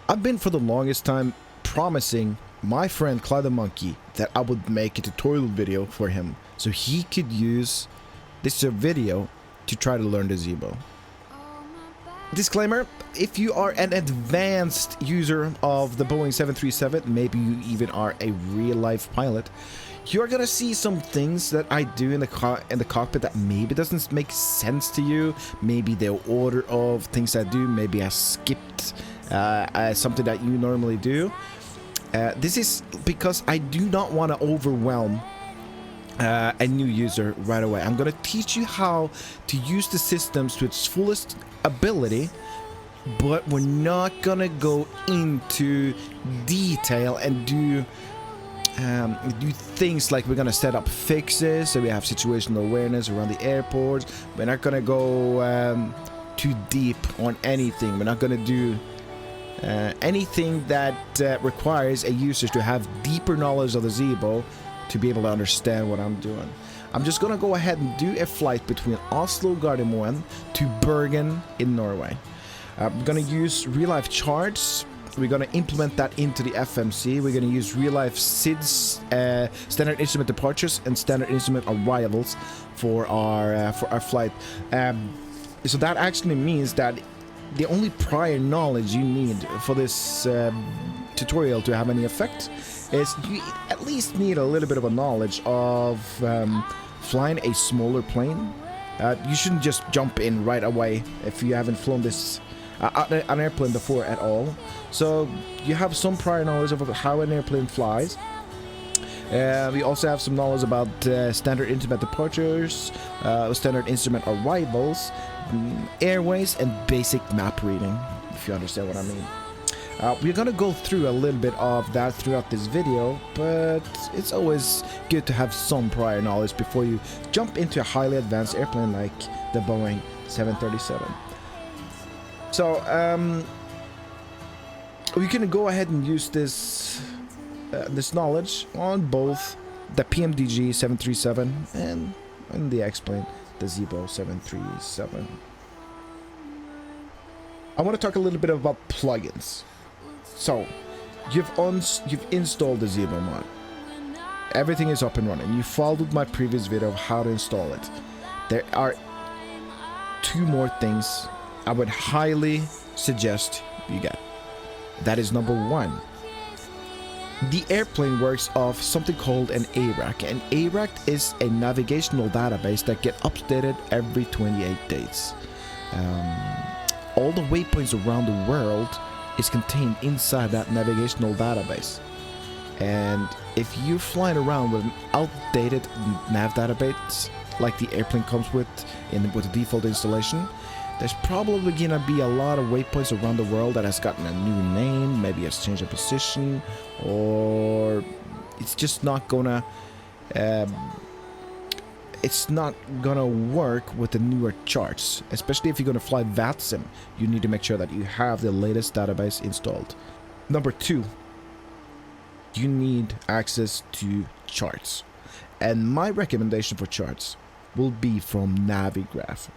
I've been for the longest time promising my friend Clyde the Monkey that I would make a tutorial video for him so he could use this video to try to learn the Zibo. Disclaimer, if you are an advanced user of the Boeing 737, maybe you even are a real-life pilot, you're gonna see some things that I do in the cockpit that maybe doesn't make sense to you. Maybe the order of things I do, maybe I skipped something that you normally do. This is because I do not want to overwhelm a new user right away. I'm gonna teach you how to use the systems to its fullest ability, but we're not gonna go into detail and do things like we're gonna set up fixes so we have situational awareness around the airports. We're not gonna go too deep on anything. We're not gonna do anything that requires a user to have deeper knowledge of the Zibo to be able to understand what I'm doing. I'm just gonna go ahead and do a flight between Oslo Gardermoen to Bergen in Norway. We're gonna use real-life charts. We're gonna implement that into the FMC. We're gonna use real-life SIDS, standard instrument departures, and standard instrument arrivals for our flight. So that actually means that the only prior knowledge you need for this tutorial to have any effect is you at least need a little bit of a knowledge of flying a smaller plane. You shouldn't just jump in right away if you haven't flown this an airplane before at all. So you have some prior knowledge of how an airplane flies. We also have some knowledge about standard instrument departures, standard instrument arrivals, airways, and basic map reading, if you understand what I mean. We're gonna go through a little bit of that throughout this video, but it's always good to have some prior knowledge before you jump into a highly advanced airplane like the Boeing 737. So, we can go ahead and use this knowledge on both the PMDG 737 and the X-plane, the Zibo 737. I want to talk a little bit about plugins. So, you've installed the Zibo Mod. Everything is up and running. You followed my previous video of how to install it. There are two more things I would highly suggest you get. That is number one. The airplane works off something called an ARAC. An ARAC is a navigational database that gets updated every 28 days. All the waypoints around the world is contained inside that navigational database. And if you're flying around with an outdated nav database like the airplane comes with with the default installation, there's probably gonna be a lot of waypoints around the world that has gotten a new name, maybe has changed a position, or it's just not gonna work with the newer charts. Especially if you're gonna fly VATSIM, you need to make sure that you have the latest database installed. Number two, you need access to charts, and my recommendation for charts will be from Navigraph.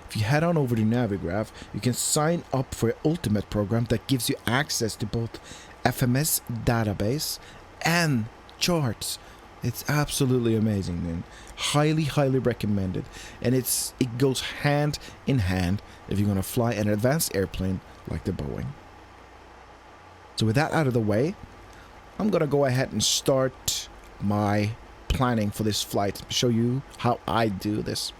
If you head on over to Navigraph, you can sign up for an ultimate program that gives you access to both FMS database and charts. It's absolutely amazing, man. Highly recommended. And it goes hand in hand if you're gonna fly an advanced airplane like the Boeing. So with that out of the way, I'm gonna go ahead and start my planning for this flight, show you how I do this.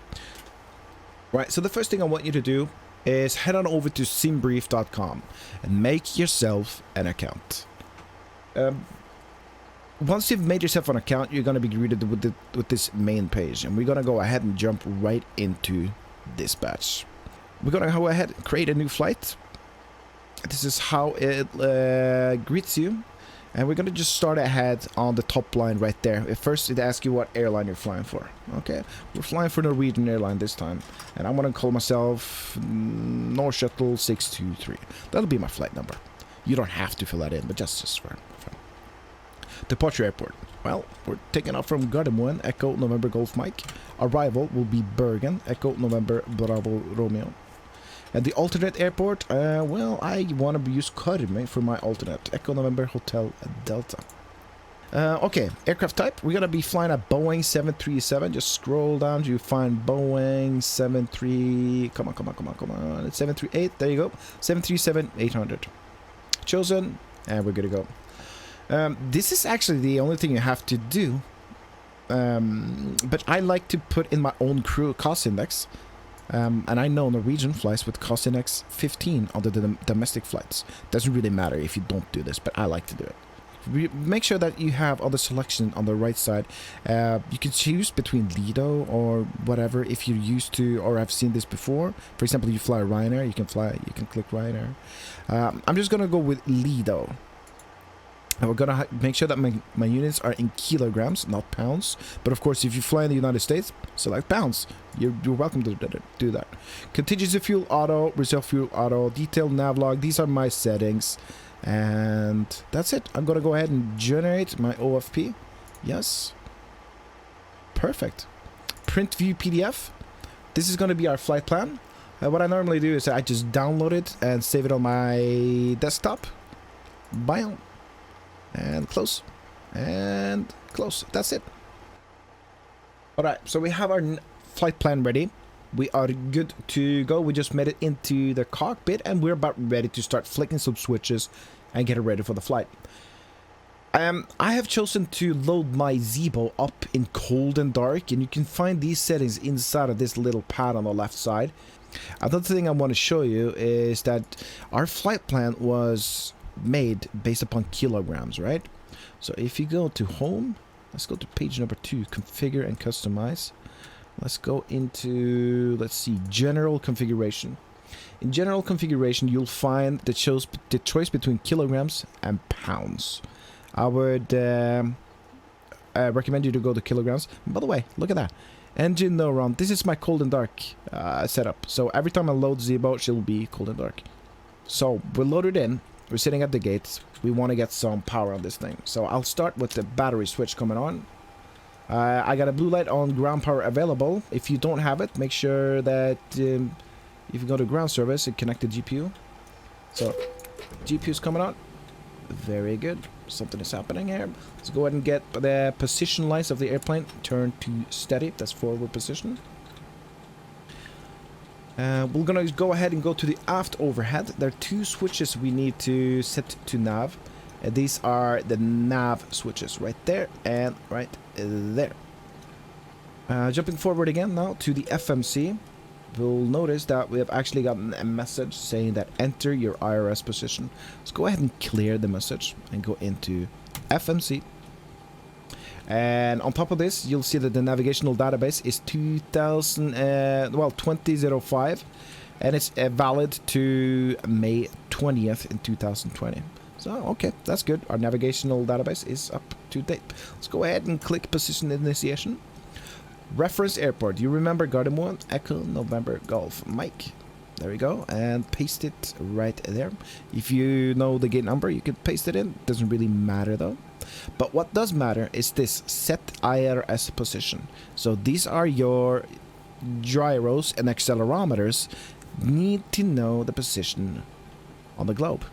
Right, so the first thing I want you to do is head on over to SimBrief.com and make yourself an account. Once you've made yourself an account, you're going to be greeted with this main page, and we're going to go ahead and jump right into dispatch. We're going to go ahead and create a new flight. This is how it greets you. And we're going to just start ahead on the top line right there. At first, it asks you what airline you're flying for. Okay, we're flying for Norwegian airline this time. And I'm going to call myself North Shuttle 623. That'll be my flight number. You don't have to fill that in, but just for fun. Departure airport. Well, we're taking off from Gardermoen, Echo November Golf Mike. Arrival will be Bergen, Echo November Bravo Romeo. And the alternate airport, well, I want to use Karme for my alternate. Echo November Hotel Delta. Okay, aircraft type. We're going to be flying a Boeing 737. Just scroll down. You find Boeing 73... Come on. It's 738. There you go. 737-800. Chosen. And we're good to go. This is actually the only thing you have to do. But I like to put in my own crew cost index. And I know Norwegian flies with cost index 15 on the domestic flights. Doesn't really matter if you don't do this, but I like to do it. Make sure that you have other selection on the right side. You can choose between Lido or whatever if you're used to or have seen this before. For example, you fly Ryanair, you can click Ryanair. I'm just gonna go with Lido. And we're gonna make sure that my units are in kilograms, not pounds. But of course, if you fly in the United States, select pounds. You're welcome to do that. Contingency fuel auto, reserve fuel auto, detailed nav log. These are my settings. And that's it. I'm gonna go ahead and generate my OFP. Yes. Perfect. Print view PDF. This is gonna be our flight plan. What I normally do is I just download it and save it on my desktop. Bam. And close. And close. That's it. Alright, so we have our flight plan ready. We are good to go. We just made it into the cockpit and we're about ready to start flicking some switches and get it ready for the flight. I have chosen to load my Zibo up in cold and dark, and you can find these settings inside of this little pad on the left side. Another thing I want to show you is that our flight plan was made based upon kilograms, right? So if you go to home, let's go to page number 2, configure and customize. Let's go into, let's see, general configuration. In general configuration, you'll find the choice between kilograms and pounds. I would recommend you to go to kilograms. By the way, look at that. Engine no run. This is my cold and dark setup. So every time I load Zibo, she'll be cold and dark. So we're loaded in. We're sitting at the gates. We want to get some power on this thing. So I'll start with the battery switch coming on. I got a blue light on ground power available. If you don't have it, make sure that if you go to ground service and connect the GPU. So GPU is coming on. Very good. Something is happening here. Let's go ahead and get the position lights of the airplane turned to steady. That's forward position. We're gonna go ahead and go to the aft overhead. There are 2 switches we need to set to nav. These are the nav switches right there and right there. Jumping forward again now to the FMC. We'll notice that we have actually gotten a message saying that enter your IRS position. Let's go ahead and clear the message and go into FMC. And on top of this, you'll see that the navigational database is 2005, and it's valid to May 20th in 2020. So, okay, that's good. Our navigational database is up to date. Let's go ahead and click position initiation. Reference airport. You remember Gardermoen, Echo, November, Golf, Mike. There we go. And paste it right there. If you know the gate number, you can paste it in. Doesn't really matter though. But what does matter is this set IRS position. So these are your gyros and accelerometers. Need to know the position on the globe.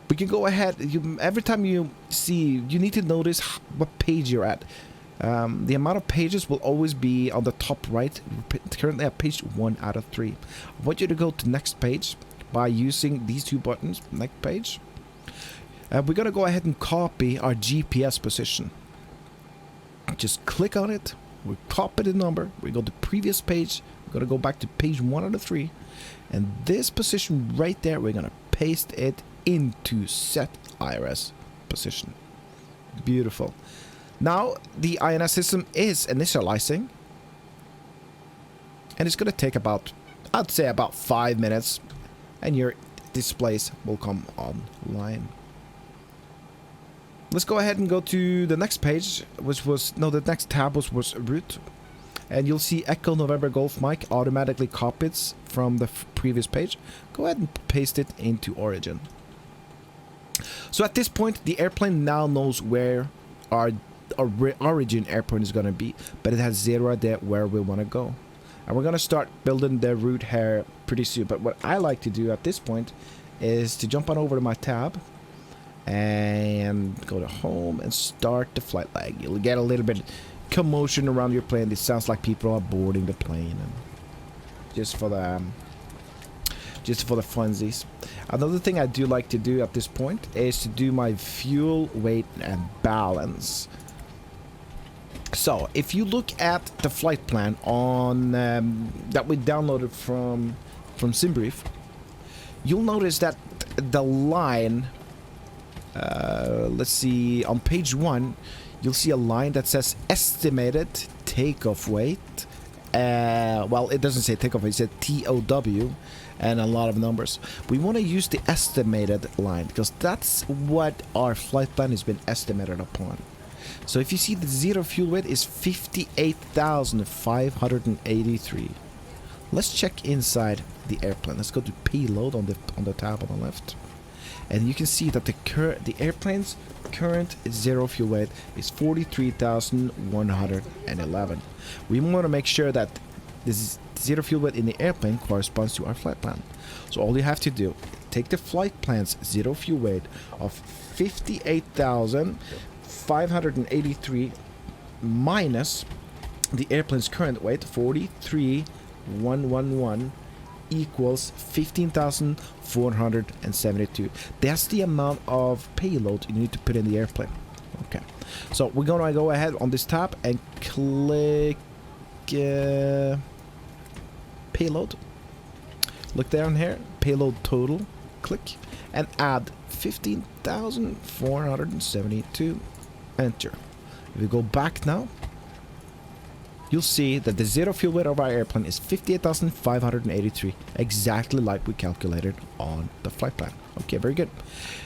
We can go ahead. Every time you see, you need to notice what page you're at. The amount of pages will always be on the top right. We're currently at page 1 out of 3. I want you to go to next page by using these 2 buttons. Next page. We're going to go ahead and copy our GPS position. Just click on it. We copy the number. We go to previous page. We're going to go back to page 1 out of 3. And this position right there, we're going to paste it into set IRS position. Beautiful. Now, the INS system is initializing. And it's going to take about, I'd say about 5 minutes. And your displays will come online. Let's go ahead and go to the next page, which was, no, the next tab was route. And you'll see Echo November Golf Mike automatically copies from the previous page. Go ahead and paste it into origin. So at this point, the airplane now knows where our origin airport is going to be, but it has 0 idea where we want to go. And we're going to start building the route here pretty soon. But what I like to do at this point is to jump on over to my tab and go to home and start the flight lag. You'll get a little bit commotion around your plane. It sounds like people are boarding the plane, and just for the funsies. Another thing I do like to do at this point is to do my fuel, weight, and balance. So if you look at the flight plan on that we downloaded from SimBrief, you'll notice that the line, let's see, on page 1, you'll see a line that says estimated takeoff weight. Well, it doesn't say takeoff weight, it said TOW, and a lot of numbers. We want to use the estimated line because that's what our flight plan has been estimated upon. So if you see the zero fuel weight is 58,583. Let's check inside the airplane. Let's go to payload on the tab on the left, and you can see that the airplane's current zero fuel weight is 43,111. We want to make sure that this zero fuel weight in the airplane corresponds to our flight plan. So all you have to do, take the flight plan's zero fuel weight of 58,583 minus the airplane's current weight, 43,111, equals 15,472. That's the amount of payload you need to put in the airplane. Okay, so we're gonna go ahead on this tab and click payload. Look down here, payload total, click, and add 15,472. Enter. If we go back now, you'll see that the zero fuel weight of our airplane is 58,583, exactly like we calculated on the flight plan. Okay, very good.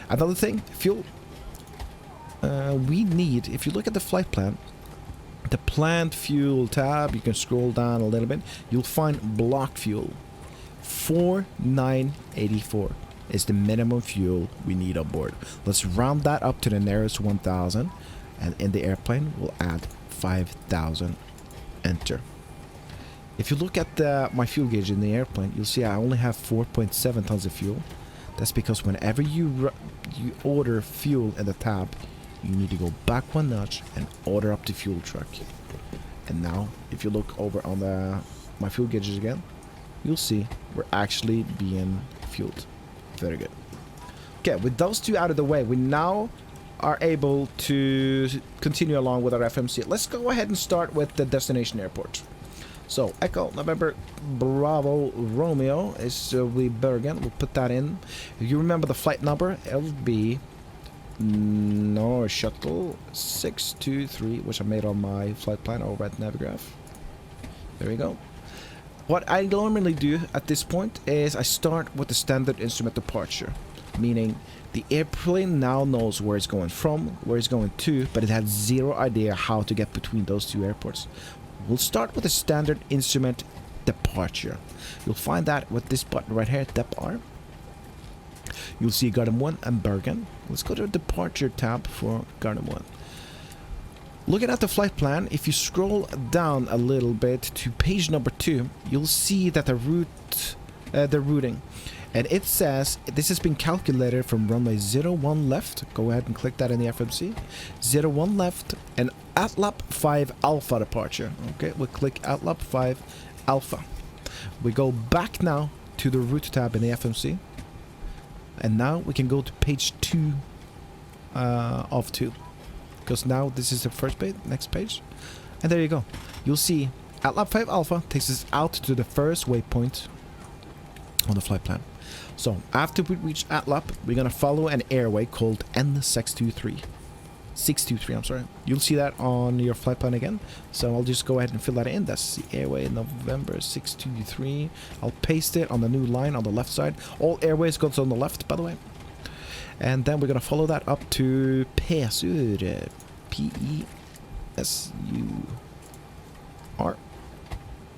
Another thing, fuel. We need, if you look at the flight plan, the planned fuel tab, you can scroll down a little bit, you'll find block fuel. 4,984 is the minimum fuel we need on board. Let's round that up to the nearest 1,000, and in the airplane, we'll add 5,000. Enter. If you look at my fuel gauge in the airplane, you'll see I only have 4.7 tons of fuel. That's because whenever you order fuel in the tab, you need to go back one notch and order up the fuel truck. And now, if you look over on my fuel gauges again, you'll see we're actually being fueled. Very good. Okay, with those two out of the way, we now are able to continue along with our FMC. Let's go ahead and start with the destination airport. So, Echo November Bravo Romeo is Bergen. We'll put that in. If you remember the flight number, it'll be North Shuttle 623, which I made on my flight plan over at Navigraph. There we go. What I normally do at this point is I start with the standard instrument departure, meaning the airplane now knows where it's going from, where it's going to, but it has zero idea how to get between those two airports. We'll start with the standard instrument departure. You'll find that with this button right here, Depart. You'll see Garden 1 and Bergen. Let's go to the departure tab for Garden 1. Looking at the flight plan, if you scroll down a little bit to page number 2, you'll see that the routing. And it says this has been calculated from runway 01 left. Go ahead and click that in the FMC. 01 left and ATLAP 5 Alpha departure. Okay, we'll click ATLAP 5 Alpha. We go back now to the route tab in the FMC. And now we can go to page 2 of 2. Because now this is the first page, next page. And there you go. You'll see ATLAP 5 Alpha takes us out to the first waypoint on the flight plan. So after we reach ATLAP, we're gonna follow an airway called N623. 623, I'm sorry. You'll see that on your flight plan again. So I'll just go ahead and fill that in. That's the airway November 623. I'll paste it on the new line on the left side. All airways goes on the left, by the way. And then we're gonna follow that up to Pesur. P-E-S-U-R.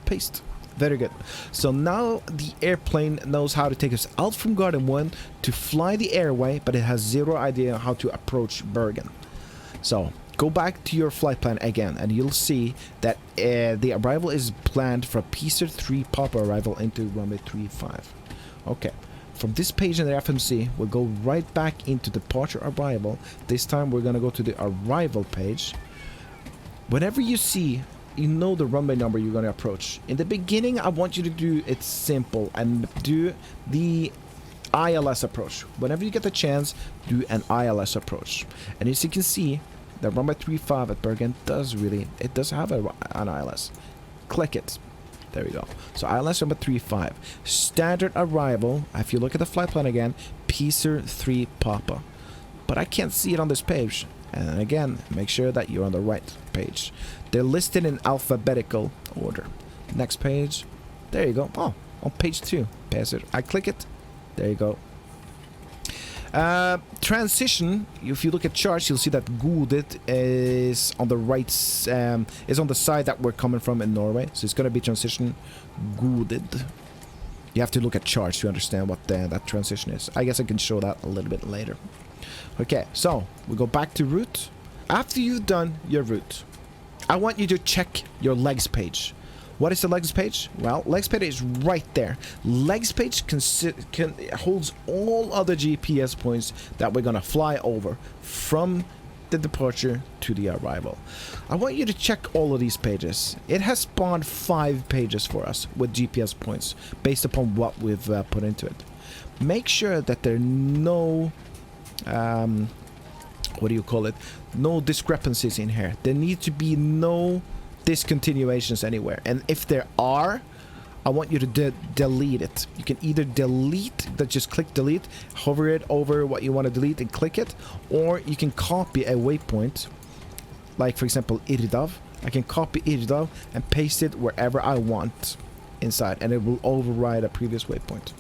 Paste. Very good. So now the airplane knows how to take us out from Garden 1 to fly the airway, but it has zero idea how to approach Bergen. So Go back to your flight plan again, and you'll see that the arrival is planned for Pisa 3 Papa arrival into runway 35. Okay, from this page in the FMC, we'll go right back into departure arrival. This time we're gonna go to the arrival page. Whenever you see, you know the runway number you're gonna approach. In the beginning, I want you to do it simple and do the ILS approach. Whenever you get the chance, do an ILS approach. And as you can see, the runway 35 at Bergen does have an ILS. Click it. There we go. So ILS number 35. Standard arrival, if you look at the flight plan again, Pisa 3 Papa. But I can't see it on this page. And again, make sure that you're on the right page. They're listed in alphabetical order. Next page. There you go. Oh, on page 2. Pass it. I click it. There you go. Transition, if you look at charts, you'll see that Godet is on the right, is on the side that we're coming from in Norway. So it's going to be transition Godet. You have to look at charts to understand what that transition is. I guess I can show that a little bit later. Okay, so we go back to route. After you've done your route, I want you to check your legs page. What is the legs page? Well, legs page is right there. Legs page holds all other GPS points that we're gonna fly over from the departure to the arrival. I want you to check all of these pages. It has spawned 5 pages for us with GPS points based upon what we've put into it. Make sure that there are no what do you call it? No discrepancies in here. There need to be no discontinuations anywhere, and if there are, I want you to delete it. You can either delete that, just click delete, hover it over what you want to delete and click it, or you can copy a waypoint, like for example Irdav. I can copy Irdav and paste it wherever I want inside, and it will override a previous waypoint.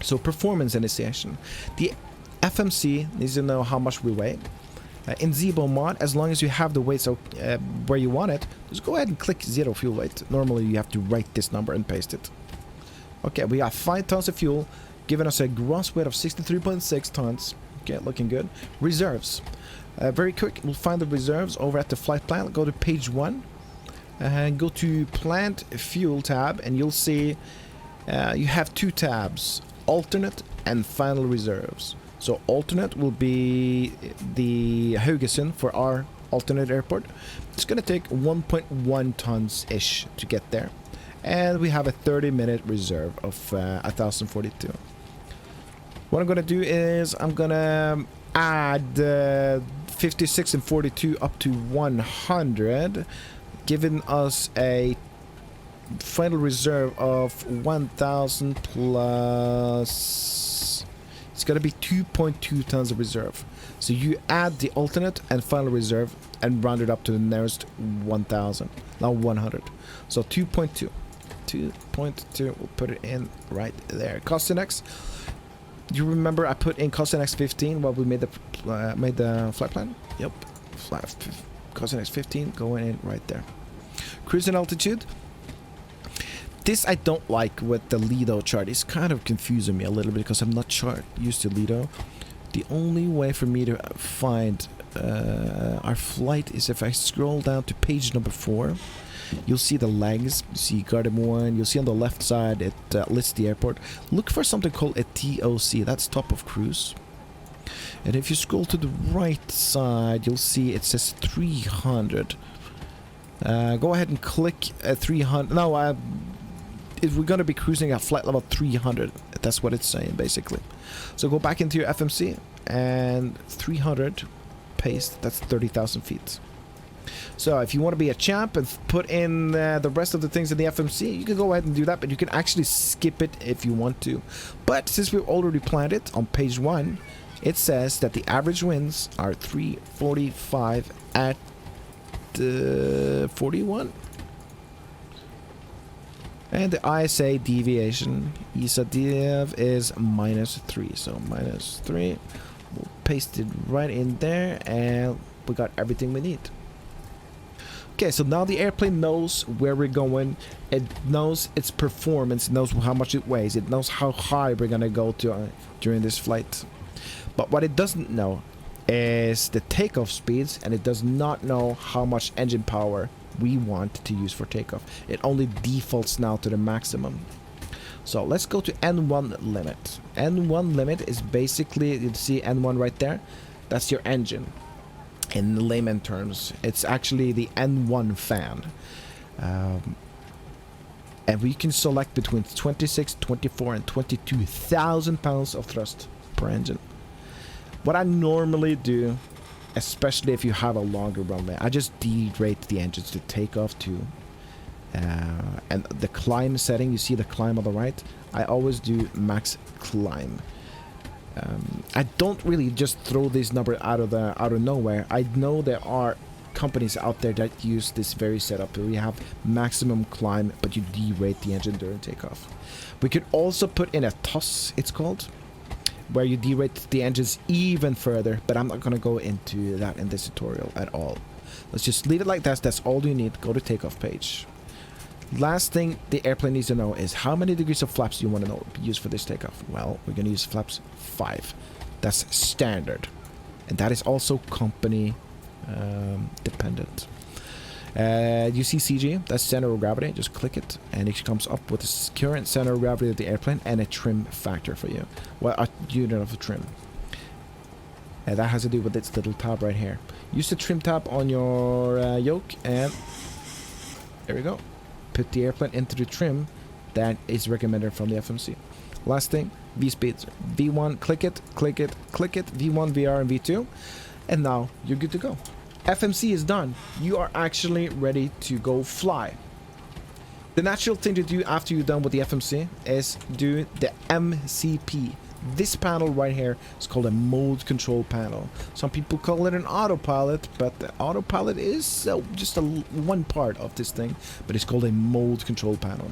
So performance initiation. The FMC needs to know how much we weigh. In Zibo Mod, as long as you have the weight so where you want it, just go ahead and click 0 fuel weight. Normally you have to write this number and paste it. Okay, we got 5 tons of fuel, giving us a gross weight of 63.6 tons. Okay, looking good. Reserves. Very quick, we'll find the reserves over at the flight plan. Go to page 1 and go to plant fuel tab, and you'll see you have 2 tabs, alternate and final reserves. So alternate will be the Haugesund for our alternate airport. It's going to take 1.1 tons-ish to get there. And we have a 30-minute reserve of 1,042. What I'm going to do is I'm going to add 56 and 42 up to 100, giving us a final reserve of 1,000 plus... It's going to be 2.2 tons of reserve. So you add the alternate and final reserve and round it up to the nearest 1,000. Now 100. So 2.2. 2.2. We'll put it in right there. Cost index. You remember I put in cost index 15 while we made the flight plan? Yep. Cost index 15 going in right there. Cruising altitude. This I don't like with the Lido chart. It's kind of confusing me a little bit because I'm not used to Lido. The only way for me to find our flight is if I scroll down to page number 4. You'll see the legs. You see Gardermoen. You'll see on the left side it lists the airport. Look for something called a TOC. That's top of cruise. And if you scroll to the right side, you'll see it says 300. Go ahead and click 300. No, we're going to be cruising at flight level 300. That's what it's saying basically. So go back into your FMC and 300 paste. That's 30,000 feet. So if you want to be a champ and put in the rest of the things in the FMC, you can go ahead and do that, but you can actually skip it if you want to. But since we've already planned it on page 1, it says that the average winds are 345 at 41. And the ISA deviation, ISA dev is -3. So -3. We'll paste it right in there and we got everything we need. Okay, so now the airplane knows where we're going. It knows its performance. It knows how much it weighs. It knows how high we're going to go to during this flight. But what it doesn't know is the takeoff speeds, and it does not know how much engine power we want to use for takeoff. It only defaults now to the maximum. So let's go to N1 limit. N1 limit is basically, you see N1 right there? That's your engine. In layman terms, it's actually the N1 fan. And we can select between 26, 24 and 22,000 pounds of thrust per engine. What I normally do, especially if you have a longer runway, I just derate the engines to take off to. And the climb setting, you see the climb on the right, I always do max climb. I don't really just throw these numbers out of nowhere. I know there are companies out there that use this very setup where you have maximum climb, but you derate the engine during takeoff. We could also put in a toss, it's called, where you derate the engines even further, but I'm not going to go into that in this tutorial at all. Let's just leave it like that. That's all you need. Go to takeoff page. Last thing the airplane needs to know is how many degrees of flaps do you want to use for this takeoff. Well, we're going to use flaps 5. That's standard, and that is also company dependent. You see CG, that's center of gravity. Just click it and it comes up with the current center of gravity of the airplane and a trim factor for you. Well, a unit of trim. And that has to do with its little tab right here. Use the trim tab on your yoke, and there we go. Put the airplane into the trim that is recommended from the FMC. Last thing, V speeds. V1, click it, click it, click it. V1, VR, and V2. And now you're good to go. FMC is done. You are actually ready to go fly. The natural thing to do after you're done with the FMC is do the MCP. This panel right here is called a mode control panel. Some people call it an autopilot, but the autopilot is just one part of this thing, but it's called a mode control panel.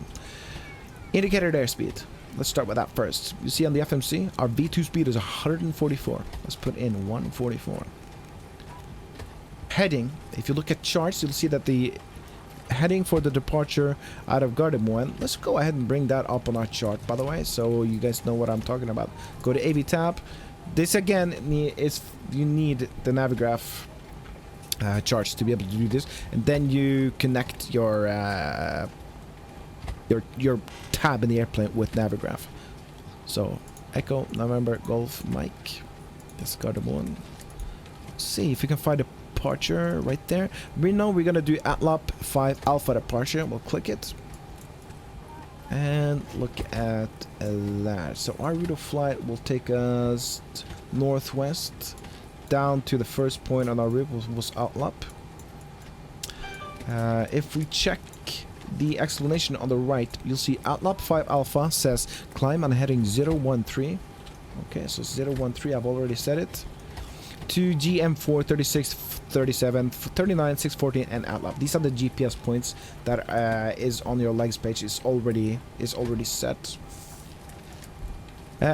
Indicated airspeed. Let's start with that first. You see on the FMC, our V2 speed is 144. Let's put in 144. Heading, if you look at charts, you'll see that the heading for the departure out of Gardermoen, let's go ahead and bring that up on our chart, by the way, so you guys know what I'm talking about. Go to AV tab. This again is, you need the Navigraph charts to be able to do this, and then you connect your tab in the airplane with Navigraph. So Echo November Golf Mike, that's Gardermoen. Let's see if we can find a departure right there. We know we're gonna do ATLAP 5 Alpha departure. We'll click it and look at that. So our route of flight will take us northwest down to the first point on our route was ATLAP. If we check the explanation on the right, you'll see ATLAP 5 Alpha says climb on heading 013. Okay, so 013, I've already said it. To GM4, 36, 37, 39, 614, and ATLAP. These are the GPS points that is on your legs page. Is already set.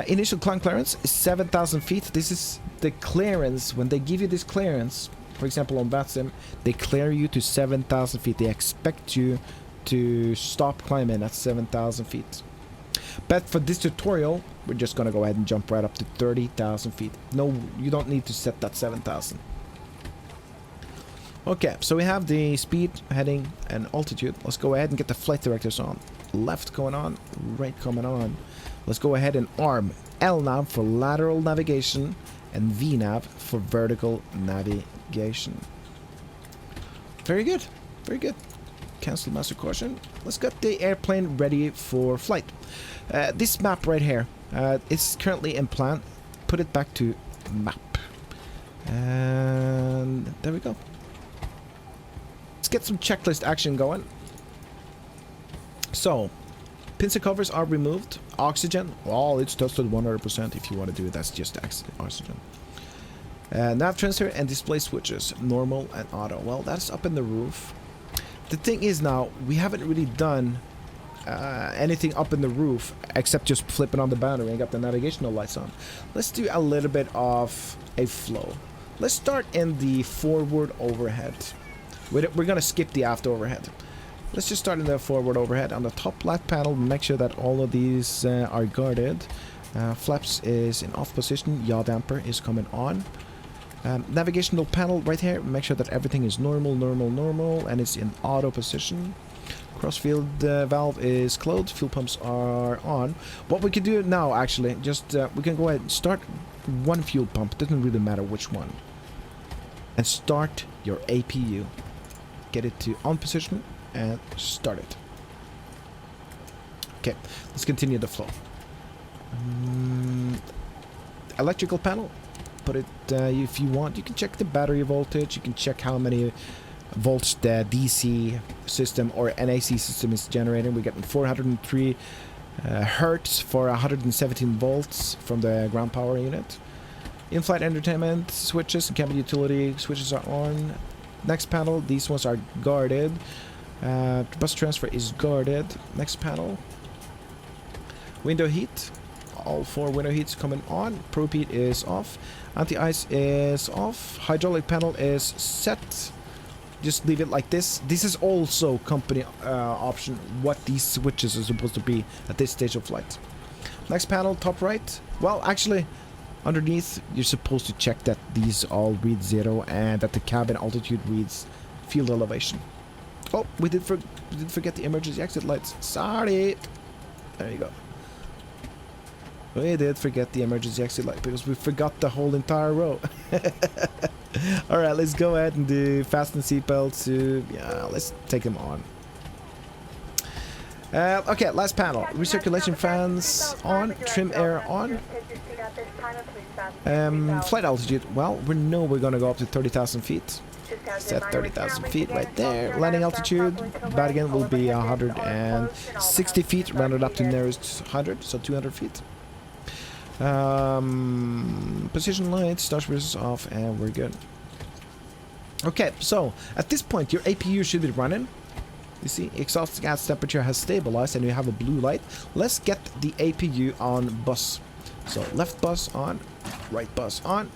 Initial climb clearance is 7,000 feet. This is the clearance. When they give you this clearance, for example on VATSIM, they clear you to 7,000 feet. They expect you to stop climbing at 7,000 feet. But for this tutorial, we're just gonna go ahead and jump right up to 30,000 feet. No, you don't need to set that 7,000. Okay, so we have the speed, heading, and altitude. Let's go ahead and get the flight directors on. Left going on, right coming on. Let's go ahead and arm LNAV for lateral navigation and VNAV for vertical navigation. Very good, very good. Cancel master caution. Let's get the airplane ready for flight. This map right here is currently in plan. Put it back to map. And there we go. Let's get some checklist action going. So, pins and covers are removed. Oxygen, well, it's tested 100%. If you want to do it, that's just oxygen. Nav transfer and display switches, normal and auto. Well, that's up in the roof. The thing is now, we haven't really done anything up in the roof except just flipping on the battery and got the navigational lights on. Let's do a little bit of a flow. Let's start in the forward overhead. We're going to skip the aft overhead. Let's just start in the forward overhead. On the top left panel, make sure that all of these are guarded. Flaps is in off position. Yaw damper is coming on. Navigational panel right here. Make sure that everything is normal, and it's in auto position. Crossfield valve is closed. Fuel pumps are on. What we can do now, actually, just we can go ahead and start one fuel pump. Doesn't really matter which one. And start your APU. Get it to on position and start it. Okay, let's continue the flow. Electrical panel. Put it if you want. You can check the battery voltage. You can check how many volts the DC system or NAC system is generating. We're getting 403 hertz for 117 volts from the ground power unit. In-flight entertainment switches and cabin utility switches are on. Next panel, these ones are guarded. Bus transfer is guarded. Next panel, window heat. All 4 window heats coming on. Probe heat is off. Anti-ice is off. Hydraulic panel is set. Just leave it like this. This is also company option what these switches are supposed to be at this stage of flight. Next panel, top right. Well, actually, underneath you're supposed to check that these all read 0 and that the cabin altitude reads field elevation. Oh, we did forget the emergency exit lights. Sorry. There you go. We did forget the emergency exit light because we forgot the whole entire row. Alright, let's go ahead and do fasten seatbelts to... Yeah, let's take them on. Okay, last panel. Recirculation fans on. Trim air on. Flight altitude. Well, we know we're going to go up to 30,000 feet. Set 30,000 feet right there. Landing altitude, that again will be 160 feet, rounded up to nearest 100, so 200 feet. Position lights, starship is off, and we're good. Okay, so at this point your APU should be running. You see, exhaust gas temperature has stabilized and you have a blue light. Let's get the APU on bus. So left bus on, right bus on.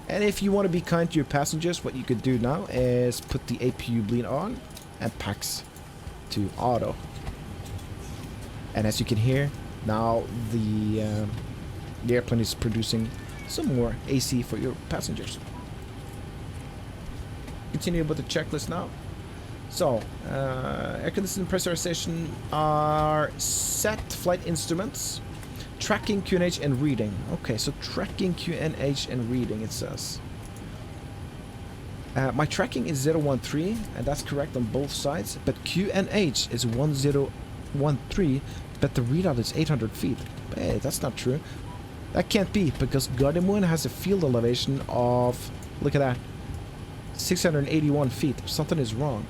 And if you want to be kind to your passengers, what you could do now is put the APU bleed on and packs to auto. And as you can hear, now the airplane is producing some more AC for your passengers. Continue with the checklist now. So, air conditioning, pressurization are set. Flight instruments, tracking, QNH, and reading. Okay, so tracking, QNH, and reading, it says. My tracking is 013, and that's correct on both sides. But QNH is 1013, but the readout is 800 feet. But hey, that's not true. That can't be, because Gardermoen has a field elevation of, look at that, 681 feet. Something is wrong.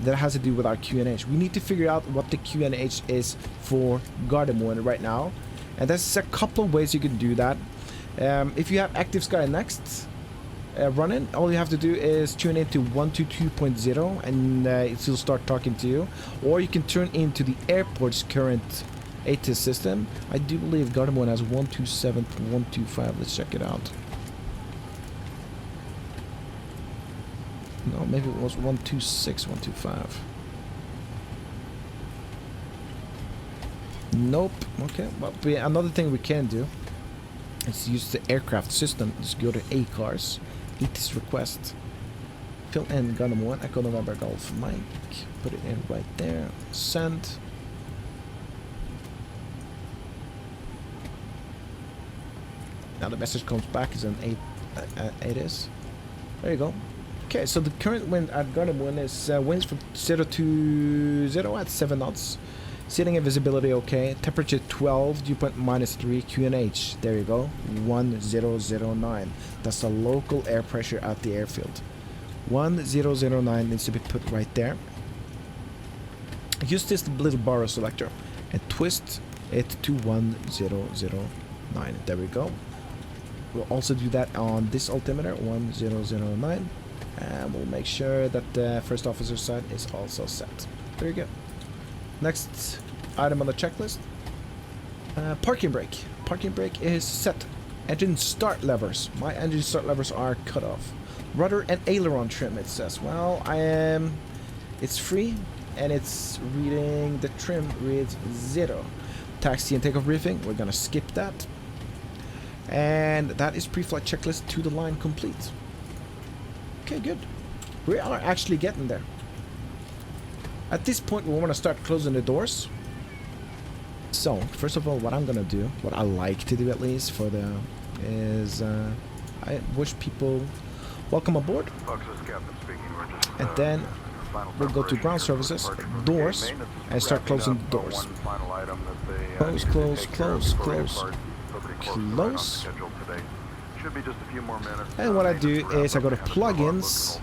That has to do with our QNH. We need to figure out what the QNH is for Gardermoen right now. And there's a couple of ways you can do that. If you have Active Sky Next running, all you have to do is tune into 122.0 and it will start talking to you. Or you can turn into the airport's current ATIS system. I do believe Gardermoen has 127.125. Let's check it out. No, maybe it was 126.125. Nope. Okay. Well, another thing we can do is use the aircraft system. Just go to ACARS, ATIS request, fill in Gardermoen, Echo November Golf Mike, put it in right there, send. Now the message comes back as an ATIS. There you go. Okay, so the current wind at Gardermoen is winds from 0 to 0 at 7 knots. Seating and visibility okay. Temperature 12, dew point -3, QNH. There you go. 1009. That's the local air pressure at the airfield. 1009 needs to be put right there. Use this little baro selector and twist it to 1009. There we go. We'll also do that on this altimeter, 1009. And we'll make sure that the first officer side is also set. Very good. Next item on the checklist. Parking brake. Parking brake is set. Engine start levers. My engine start levers are cut off. Rudder and aileron trim, it says. Well, it's free and it's reading, the trim reads 0. Taxi and takeoff briefing, we're gonna skip that. And that is pre-flight checklist to the line complete. Okay, good. We are actually getting there. At this point, we want to start closing the doors. So, first of all, what I'm gonna do, what I like to do at least for the, is I wish people welcome aboard. And then we'll go to ground services, doors, and start closing the doors. Close, close, close, close, close. And what I do is I go to plugins,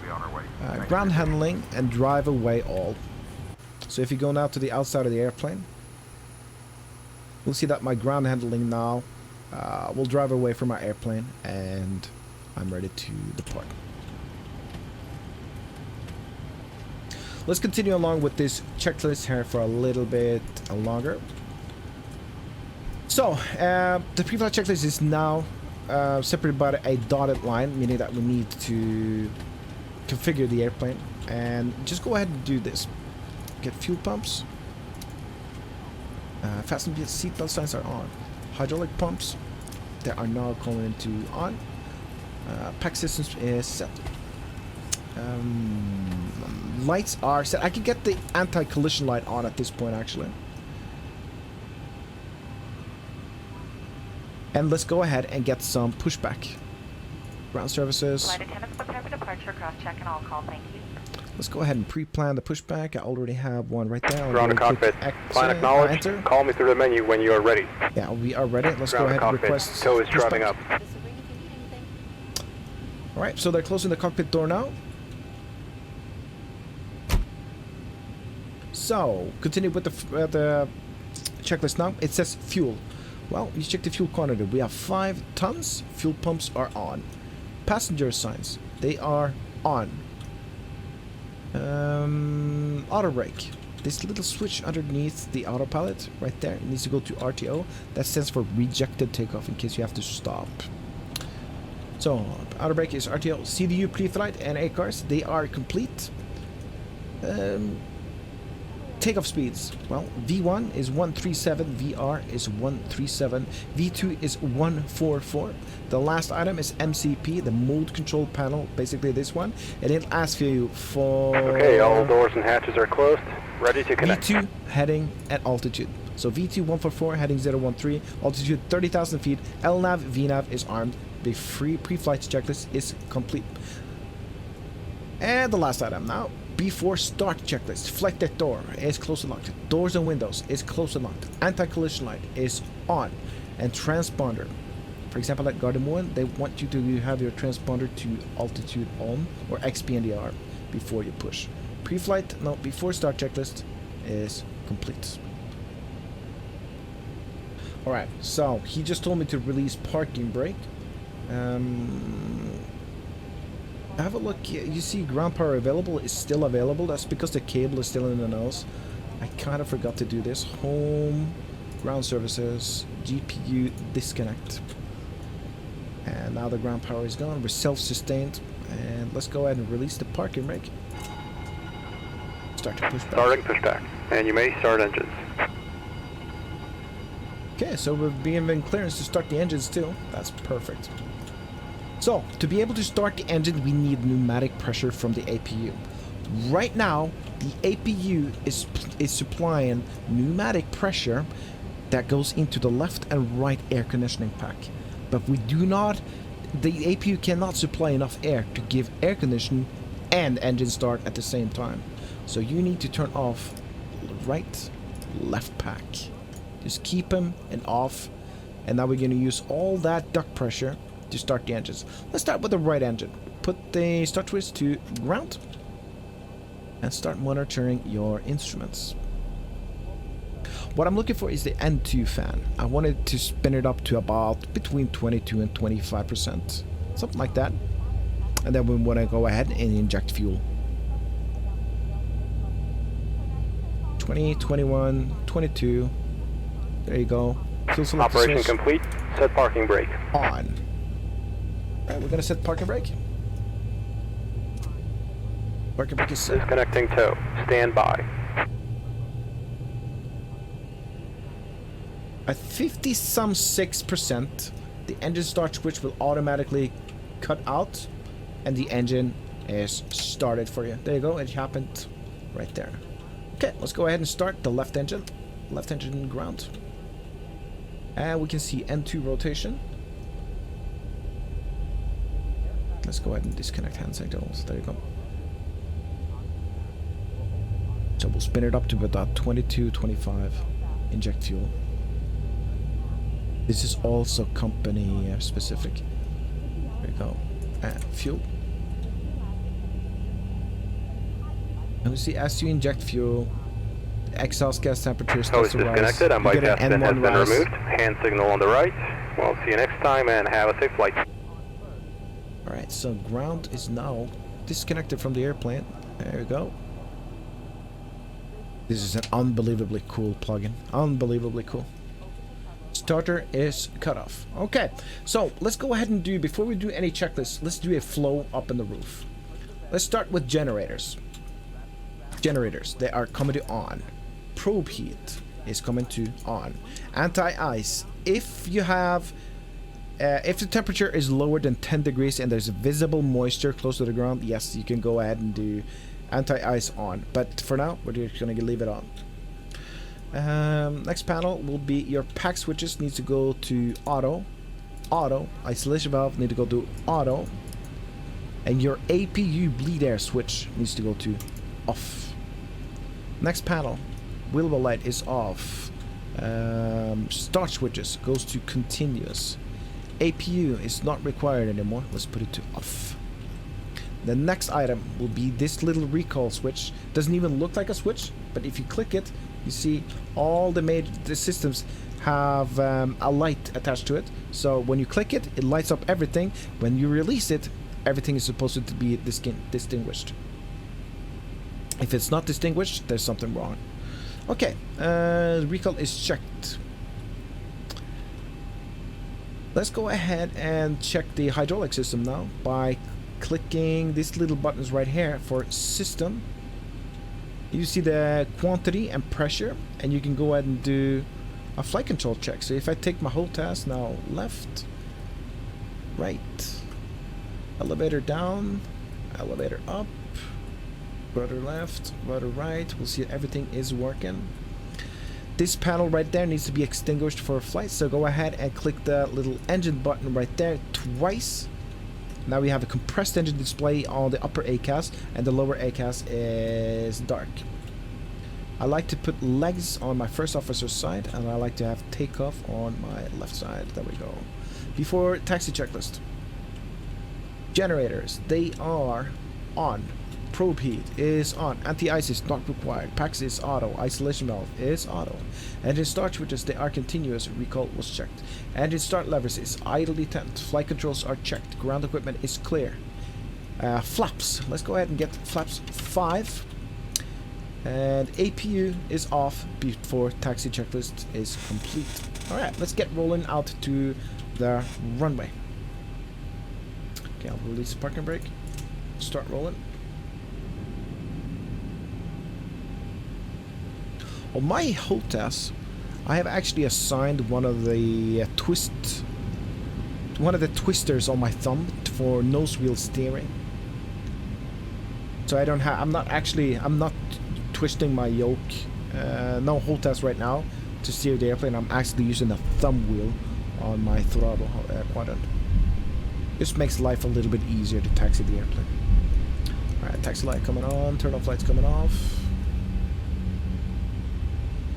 ground handling, and drive away all. So if you go now to the outside of the airplane, you'll see that my ground handling now will drive away from my airplane, and I'm ready to depart. Let's continue along with this checklist here for a little bit longer. So, the pre-flight checklist is now separated by a dotted line, meaning that we need to configure the airplane. And just go ahead and do this. Get fuel pumps. Fasten seatbelt signs are on. Hydraulic pumps, they are now calling into on. Pack systems is set. Lights are set. I can get the anti-collision light on at this point, actually. And let's go ahead and get some pushback. Ground services. Flight attendants prepare for departure, cross-check and all call, thank you. Let's go ahead and pre-plan the pushback. I already have one right there. Ground to cockpit. Plan acknowledged. Call me through the menu when you are ready. Yeah, we are ready. Let's go ahead and request. Tow is driving up. Alright, so they're closing the cockpit door now. So, continue with the checklist now. It says fuel. Well, you check the fuel quantity. We have 5 tons. Fuel pumps are on. Passenger signs, they are on. Auto brake. This little switch underneath the autopilot right there needs to go to RTO. That stands for rejected takeoff in case you have to stop. So, auto brake is RTO. CDU pre-flight and ACARS, they are complete. Takeoff speeds. Well, V1 is 137, VR is 137, V2 is 144. The last item is MCP, the mode control panel, basically this one. And it asks you for... Okay, all doors and hatches are closed. Ready to connect. V2 heading at altitude. So V2 144 heading 013, altitude 30,000 feet. LNAV, VNAV is armed. The free pre-flight checklist is complete. And the last item now. Before start checklist. Flight deck door is closed and locked. Doors and windows is closed and locked. Anti-collision light is on. And transponder. For example, at Gardermoen, they want you to have your transponder to altitude on or XPNDR before you push. Pre-flight, no, before start checklist is complete. Alright, so he just told me to release parking brake. Have a look. You see ground power available is still available. That's because the cable is still in the nose. I kind of forgot to do this. Home, ground services, GPU disconnect. And now the ground power is gone. We're self-sustained. And let's go ahead and release the parking brake. Start to push back. Starting pushback. And you may start engines. Okay, so we're being given clearance to start the engines too. That's perfect. So, to be able to start the engine, we need pneumatic pressure from the APU. Right now, the APU is supplying pneumatic pressure that goes into the left and right air conditioning pack. But we do not, the APU cannot supply enough air to give air conditioning and engine start at the same time. So you need to turn off right, left pack. Just keep them and off. And now we're going to use all that duct pressure to start the engines. Let's start with the right engine. Put the start switch to ground and start monitoring your instruments. What I'm looking for is the N2 fan. I wanted to spin it up to about between 22 and 25%, something like that. And then we want to go ahead and inject fuel. 20, 21, 22. There you go. Operation complete. Set parking brake. On. Alright, we're gonna set parking brake. Parking brake is set. Disconnecting tow. Stand by. At 50-some-6%, the engine start switch will automatically cut out and the engine is started for you. There you go, it happened right there. Okay, let's go ahead and start the left engine ground. And we can see N2 rotation. Let's go ahead and disconnect hand signals. There you go. So we'll spin it up to about 22, 25. Inject fuel. This is also company specific. There you go. And fuel. And we see as you inject fuel, the exhaust gas temperature starts to rise. Disconnected and bypass pin has been removed. Hand signal on the right. Well, see you next time and have a safe flight. Alright, so ground is now disconnected from the airplane. There we go. This is an unbelievably cool plugin. Unbelievably cool. Starter is cut off. Okay, so let's go ahead and do, before we do any checklists, let's do a flow up in the roof. Let's start with generators. Generators, they are coming to on. Probe heat is coming to on. Anti-ice, if you have if the temperature is lower than 10 degrees and there's visible moisture close to the ground, yes, you can go ahead and do anti-ice on. But for now, we're just gonna leave it on. Next panel will be your pack switches needs to go to auto. Isolation valve need to go to auto. And your APU bleed air switch needs to go to off. Next panel, wheel well light is off. Start switches goes to continuous. APU is not required anymore. Let's put it to off. The next item will be this little recall switch. Doesn't even look like a switch, but if you click it, you see all the systems have a light attached to it. So when you click it, it lights up everything. When you release it, everything is supposed to be distinguished. If it's not distinguished, there's something wrong. Okay, recall is checked. Let's go ahead and check the hydraulic system now by clicking these little buttons right here for system. You see the quantity and pressure, and you can go ahead and do a flight control check. So if I take my whole task now, left, right, elevator down, elevator up, rudder left, rudder right, we'll see everything is working. This panel right there needs to be extinguished for flight, so go ahead and click the little engine button right there twice. Now we have a compressed engine display on the upper ACAS, and the lower ACAS is dark. I like to put legs on my first officer's side, and I like to have takeoff on my left side. There we go. Before taxi checklist. Generators, they are on. Probe heat is on. Anti-ice is not required. PAX is auto. Isolation valve is auto. Engine start switches, they are continuous. Recall was checked. Engine start levers is idle detent. Flight controls are checked. Ground equipment is clear. Flaps. Let's go ahead and get flaps 5. And APU is off before taxi checklist is complete. Alright, let's get rolling out to the runway. Okay, I'll release the parking brake. Start rolling. On my HOTAS, I have actually assigned one of the twisters on my thumb for nose wheel steering. So I don't have. I'm not twisting my yoke. No HOTAS right now to steer the airplane. I'm actually using the thumb wheel on my throttle quadrant. This makes life a little bit easier to taxi the airplane. All right, taxi light coming on. Turn off lights coming off.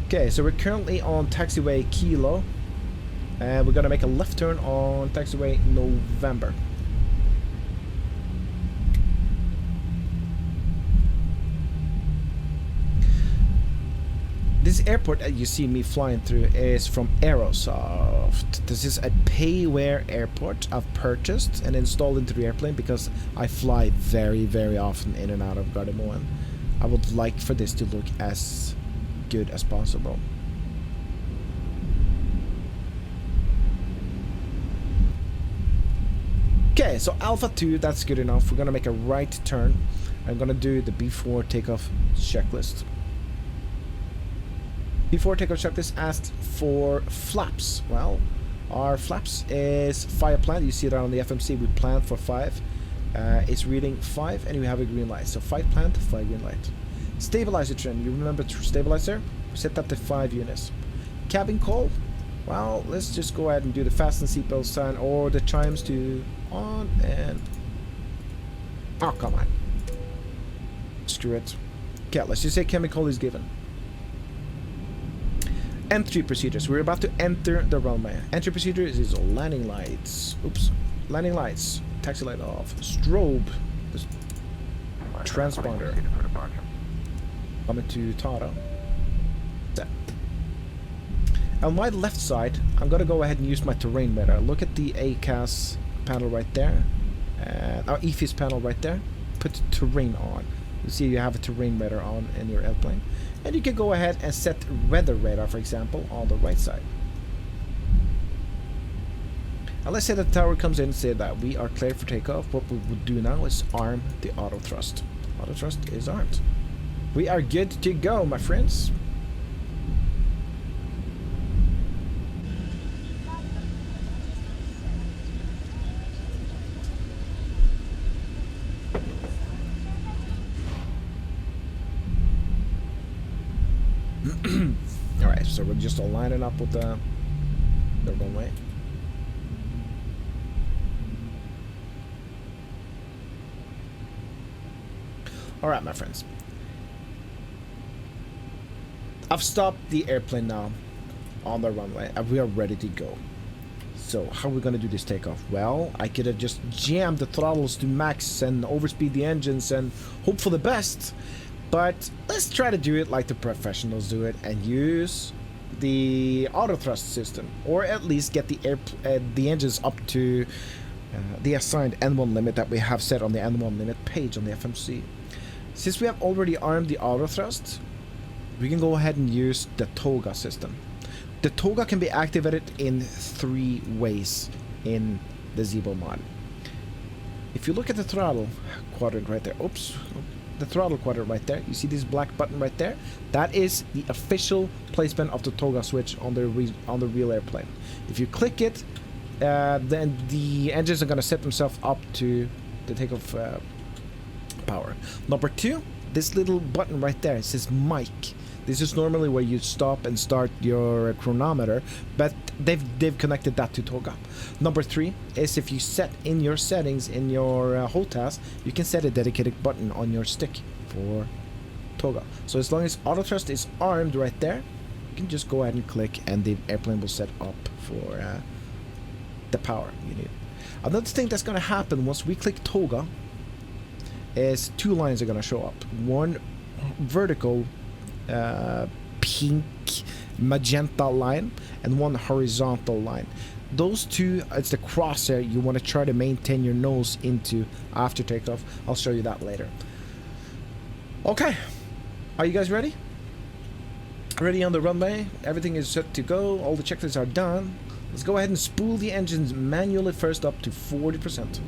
Okay, so we're currently on taxiway Kilo, and we're gonna make a left turn on taxiway November. This airport that you see me flying through is from Aerosoft. This is a payware airport I've purchased and installed into the airplane because I fly very, very often in and out of Gardermoen. I would like for this to look as good as possible. Okay, so Alpha 2, that's good enough. We're gonna make a right turn. I'm gonna do the before takeoff checklist. Before takeoff checklist asked for flaps. Well, our flaps is 5 planned. You see that on the FMC, we planned for 5. It's reading 5 and we have a green light. So 5 plant, 5 green light. Stabilizer trim, you remember stabilizer? Set that to 5 units. Cabin call, well, let's just go ahead and do the fasten seatbelt sign or the chimes to on and... Oh, come on. Screw it. Okay, let's just say chemical is given. Entry procedures. We're about to enter the runway. Entry procedures is landing lights. Oops. Landing lights. Taxi light off. Strobe. Transponder. Coming to Tata. Set. On my left side, I'm gonna go ahead and use my terrain radar. Look at the ACAS panel right there. Our EFIS panel right there. Put terrain on. You see you have a terrain radar on in your airplane. And you can go ahead and set weather radar, for example, on the right side. And let's say that the tower comes in and say that we are clear for takeoff. What we would do now is arm the auto thrust. Auto thrust is armed. We are good to go, my friends. Alright, so we're just lining up with the runway. Alright, my friends. I've stopped the airplane now on the runway and we are ready to go. So how are we going to do this takeoff? Well, I could have just jammed the throttles to max and overspeed the engines and hope for the best. But let's try to do it like the professionals do it and use the auto thrust system, or at least get the engines up to the assigned N1 limit that we have set on the N1 limit page on the FMC. Since we have already armed the auto thrust, we can go ahead and use the TOGA system. The TOGA can be activated in 3 ways in the Zibo mod. If you look at the throttle quadrant right there, oops, the throttle quadrant right there, you see this black button right there? That is the official placement of the TOGA switch on the real airplane. If you click it, then the engines are going to set themselves up to the takeoff power. Number 2, this little button right there, it says mic. This is normally where you stop and start your chronometer, but they've connected that to TOGA. Number 3 is if you set in your settings in your HOTAS, you can set a dedicated button on your stick for TOGA. So as long as auto thrust is armed right there, you can just go ahead and click and the airplane will set up for the power you need. Another thing that's going to happen once we click TOGA is 2 lines are going to show up. One vertical pink magenta line and one horizontal line. Those 2, it's the crosshair you want to try to maintain your nose into after takeoff. I'll show you that later. Okay, are you guys ready? Ready on the runway? Everything is set to go. All the checklists are done. Let's go ahead and spool the engines manually first up to 40%.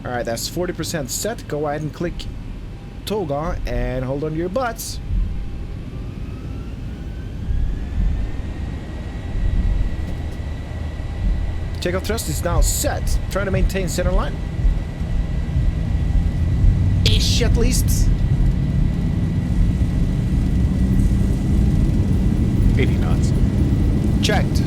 Alright, that's 40% set. Go ahead and click TOGA and hold on to your butts. Takeoff thrust is now set. Try to maintain center line. Ish at least. 80 knots. Checked.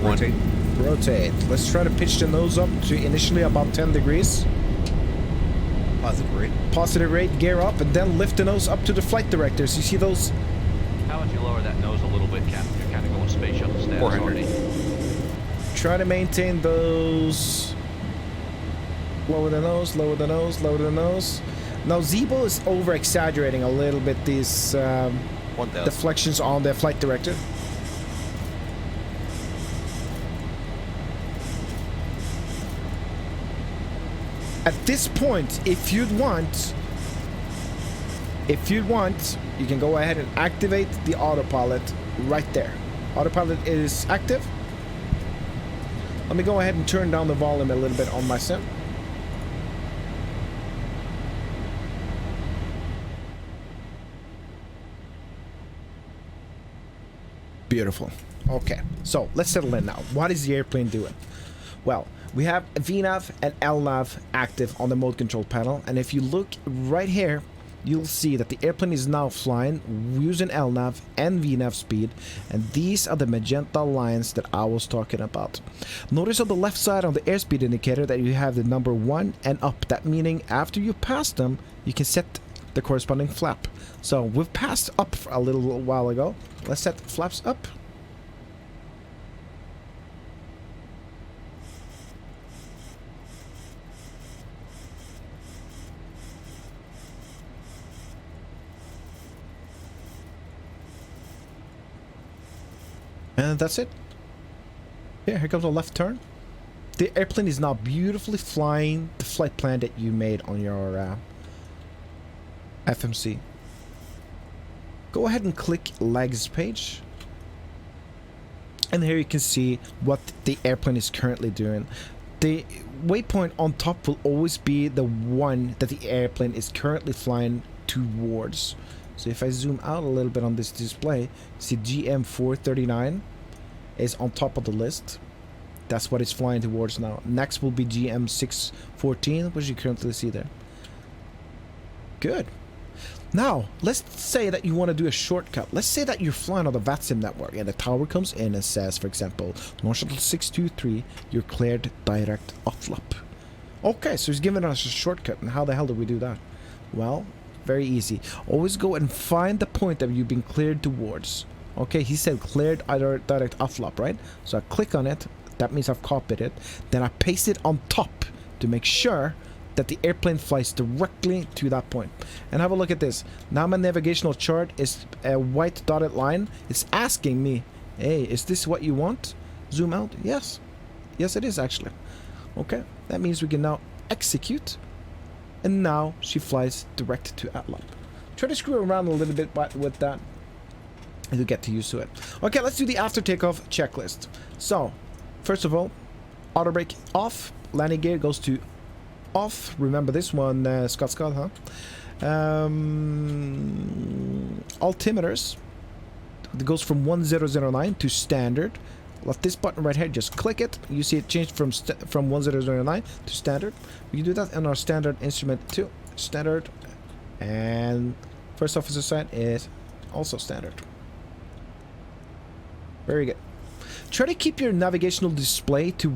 Rotate. Rotate. Let's try to pitch the nose up to initially about 10 degrees. Positive rate. Positive rate, gear up, and then lift the nose up to the flight directors. You see those? How would you lower that nose a little bit, Captain? You're kind of going space shuttle status 400. already. Try to maintain those. Lower the nose, lower the nose, lower the nose. Now Zibo is over exaggerating a little bit these deflections on the flight director. At this point, if you'd want, you can go ahead and activate the autopilot right there. Autopilot is active. Let me go ahead and turn down the volume a little bit on my sim. Beautiful. Okay, so let's settle in now. What is the airplane doing? Well, we have VNAV and LNAV active on the mode control panel, and if you look right here, you'll see that the airplane is now flying using LNAV and VNAV speed, and these are the magenta lines that I was talking about. Notice on the left side on the airspeed indicator that you have the number 1 and up. That meaning after you pass them, you can set the corresponding flap. So we've passed up for a little while ago. Let's set flaps up. And that's it. Yeah, here comes a left turn. The airplane is now beautifully flying the flight plan that you made on your FMC. Go ahead and click legs page. And here you can see what the airplane is currently doing. The waypoint on top will always be the one that the airplane is currently flying towards. So if I zoom out a little bit on this display, see GM439 is on top of the list. That's what it's flying towards now. Next will be GM614, which you currently see there. Good. Now, let's say that you want to do a shortcut. Let's say that you're flying on the VATSIM network and the tower comes in and says, for example, Launch Shuttle 623, you're cleared direct offlap. Okay, so he's giving us a shortcut. And how the hell do we do that? Well, very easy. Always go and find the point that you've been cleared towards. Okay, he said cleared direct offlap, right? So I click on it. That means I've copied it. Then I paste it on top to make sure that the airplane flies directly to that point. And have a look at this. Now my navigational chart is a white dotted line. It's asking me, hey, is this what you want? Zoom out. Yes. Yes, it is actually. Okay, that means we can now execute. And now she flies direct to Atlap. Try to screw around a little bit with that. You'll get to used to it. Okay, let's do the after takeoff checklist. So, first of all, auto brake off. Landing gear goes to off. Remember this one, Scott, huh? Altimeters. It goes from 1009 to standard. Left this button right here, just click it. You see it changed from 1009 to standard. We can do that in our standard instrument too. Standard. And first officer side is also standard. Very good. Try to keep your navigational display to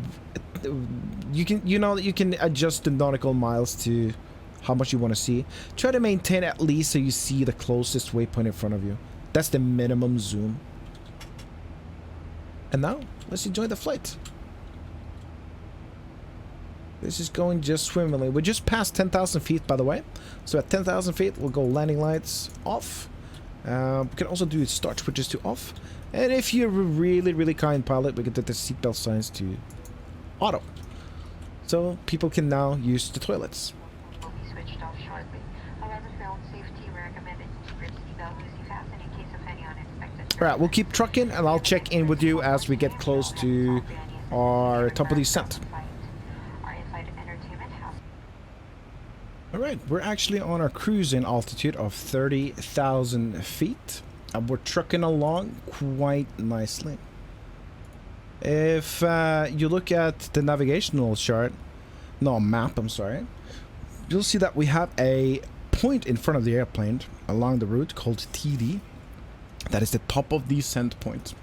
you can adjust the nautical miles to how much you want to see. Try to maintain at least so you see the closest waypoint in front of you. That's the minimum zoom. And now, let's enjoy the flight. This is going just swimmingly. We just passed 10,000 feet, by the way. So at 10,000 feet, we'll go landing lights off. We can also do start switches to off. And if you're a really, really kind pilot, we can do the seatbelt signs to auto. So people can now use the toilets. Will be switched off shortly. However, for own safety, we recommend that you keep your seatbelt loosely fastened in case of any unexpected. Alright, we'll keep trucking and I'll check in with you as we get close to our top of descent. Alright, we're actually on our cruising altitude of 30,000 feet. And we're trucking along quite nicely. If you look at the navigational chart, map, I'm sorry, you'll see that we have a point in front of the airplane along the route called TD. That is the top of descent point.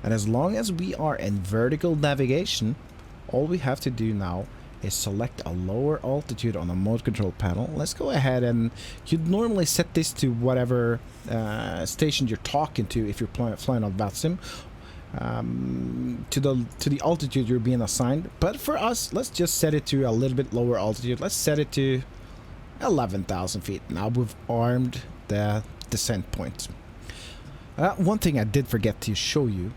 And as long as we are in vertical navigation, all we have to do now is select a lower altitude on the mode control panel. Let's go ahead and you'd normally set this to whatever station you're talking to if you're flying on VATSIM, to the altitude you're being assigned. But for us, let's just set it to a little bit lower altitude. Let's set it to 11,000 feet. Now we've armed the descent point. One thing I did forget to show you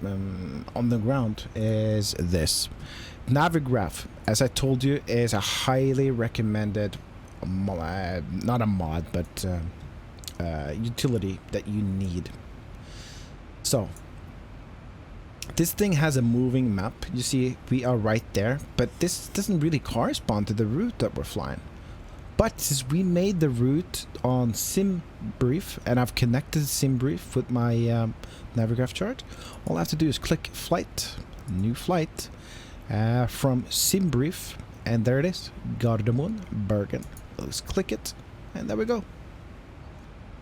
on the ground is this. Navigraph, as I told you, is a highly recommended, not a mod, but utility that you need. So, this thing has a moving map. You see, we are right there, but this doesn't really correspond to the route that we're flying. But since we made the route on SimBrief, and I've connected SimBrief with my Navigraph chart, all I have to do is click flight, new flight, from SimBrief, and there it is, Gardermoen, Bergen. Let's click it, and there we go.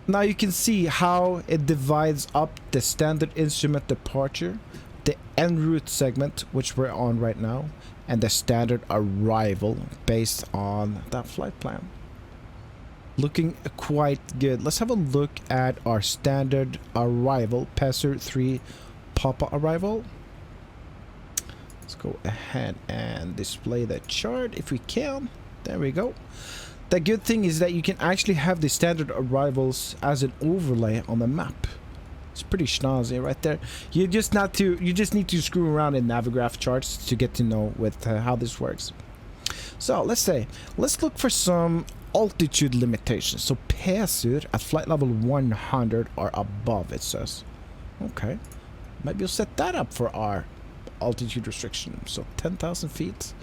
Now you can see how it divides up the standard instrument departure, the en route segment, which we're on right now, and the standard arrival based on that flight plan. Looking quite good. Let's have a look at our standard arrival, Passer 3 Papa arrival. Let's go ahead and display the chart if we can. There we go. The good thing is that you can actually have the standard arrivals as an overlay on the map. It's pretty snazzy right there. You just need to screw around in Navigraph charts to get to know with how this works. So let's look for some altitude limitations. So Passer at flight level 100 or above, it says. Okay, maybe we'll set that up for our altitude restriction. So 10,000 feet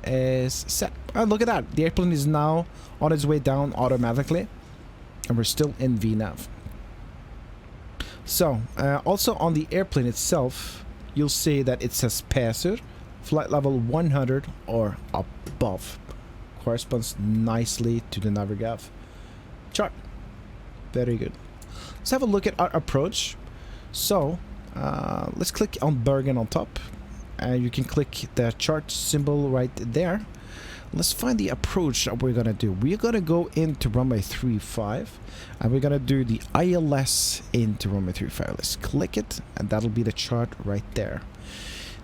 is set. Oh, look at that. The airplane is now on its way down automatically, and we're still in VNAV. So also on the airplane itself, you'll see that it says Passer flight level 100 or above. Corresponds nicely to the Navigraph chart. Very good. Let's have a look at our approach. So let's click on Bergen on top, and you can click the chart symbol right there. Let's find the approach that we're gonna do. We're gonna go into runway 35, and we're gonna do the ILS into runway 35. Let's click it, and that'll be the chart right there.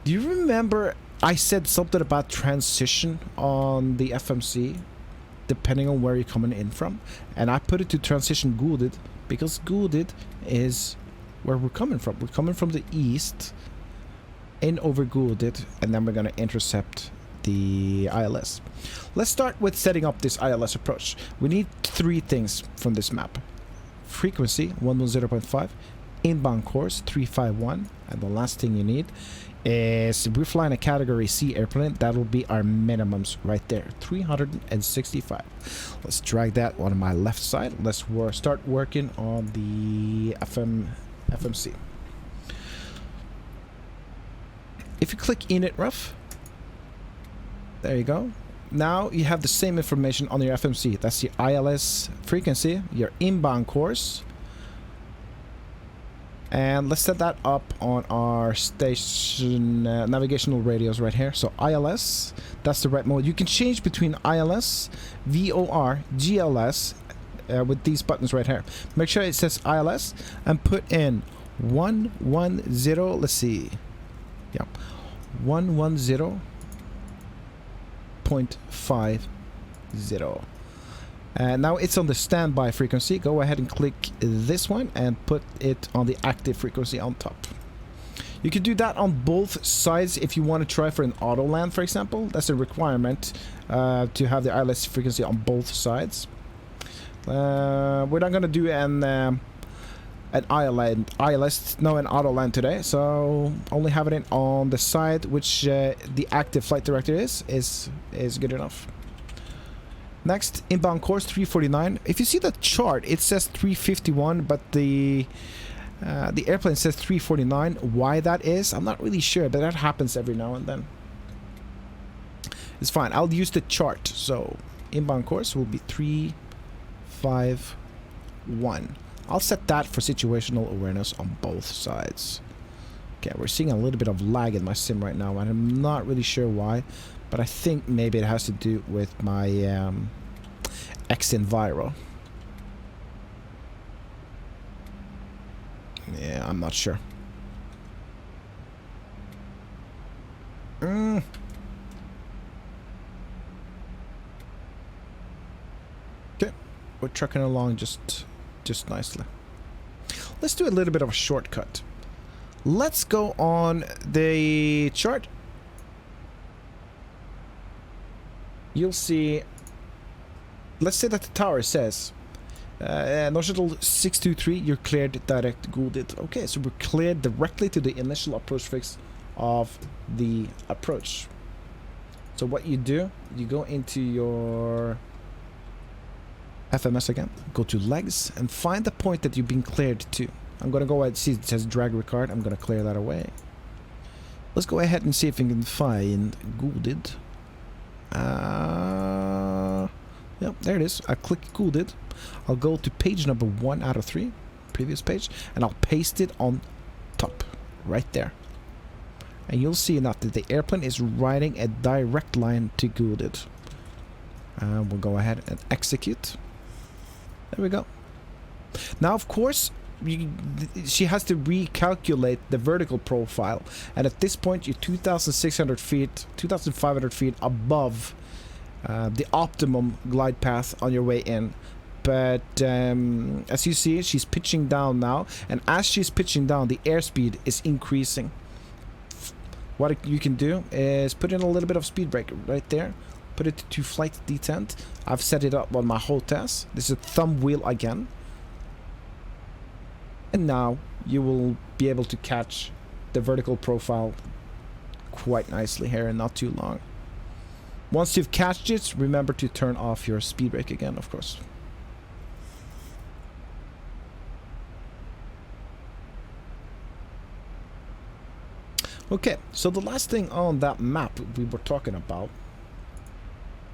Do you remember I said something about transition on the FMC, depending on where you're coming in from? And I put it to transition Godid, because Godid is where we're coming from. We're coming from the east, in over Godid, and then we're gonna intercept the ILS. Let's start with setting up this ILS approach. We need 3 things from this map: frequency 110.5, inbound course 351, and the last thing you need is we're flying a category C airplane. That'll be our minimums right there, 365. Let's drag that on my left side. Let's start working on the FMC. If you click init rough, there you go. Now you have the same information on your FMC. That's your ILS frequency, your inbound course, and let's set that up on our station navigational radios right here. So ILS, that's the right mode. You can change between ILS, VOR, GLS with these buttons right here. Make sure it says ILS and put in 110. Let's see. Yeah, 110.50. And now it's on the standby frequency. Go ahead and click this one and put it on the active frequency on top. You can do that on both sides if you want to try for an auto land, for example. That's a requirement to have the ILS frequency on both sides. We're not going to do an auto land today, so only having it on the side which the active flight director is good enough. Next, inbound course 349. If you see the chart, it says 351, but the airplane says 349. Why that is, I'm not really sure, but that happens every now and then. It's fine. I'll use the chart. So inbound course will be 351. I'll set that for situational awareness on both sides. Okay, we're seeing a little bit of lag in my sim right now, and I'm not really sure why, but I think maybe it has to do with my X-Enviro. Yeah, I'm not sure. Okay, we're trucking along just nicely. Let's do a little bit of a shortcut. Let's go on the chart. You'll see, let's say that the tower says Norshuttle 623, you're cleared direct Godid. Okay, so we're cleared directly to the initial approach fix of the approach. So what you do, you go into your FMS again. Go to legs and find the point that you've been cleared to. I'm going to go ahead, see it says drag record. I'm going to clear that away. Let's go ahead and see if we can find Goulded. Yep, there it is. I click Goulded. I'll go to page number 1 out of 3, previous page, and I'll paste it on top, right there. And you'll see now that the airplane is riding a direct line to Goulded. We'll go ahead and execute. There we go. Now, of course, she has to recalculate the vertical profile, and at this point you're 2,600 feet, 2,500 feet above the optimum glide path on your way in. But as you see, she's pitching down now, and as she's pitching down, the airspeed is increasing. What you can do is put in a little bit of speed brake right there. Put it to flight detent. I've set it up on my HOTAS. This is a thumb wheel again. And now you will be able to catch the vertical profile quite nicely here and not too long. Once you've catched it, remember to turn off your speed brake again, of course. Okay, so the last thing on that map we were talking about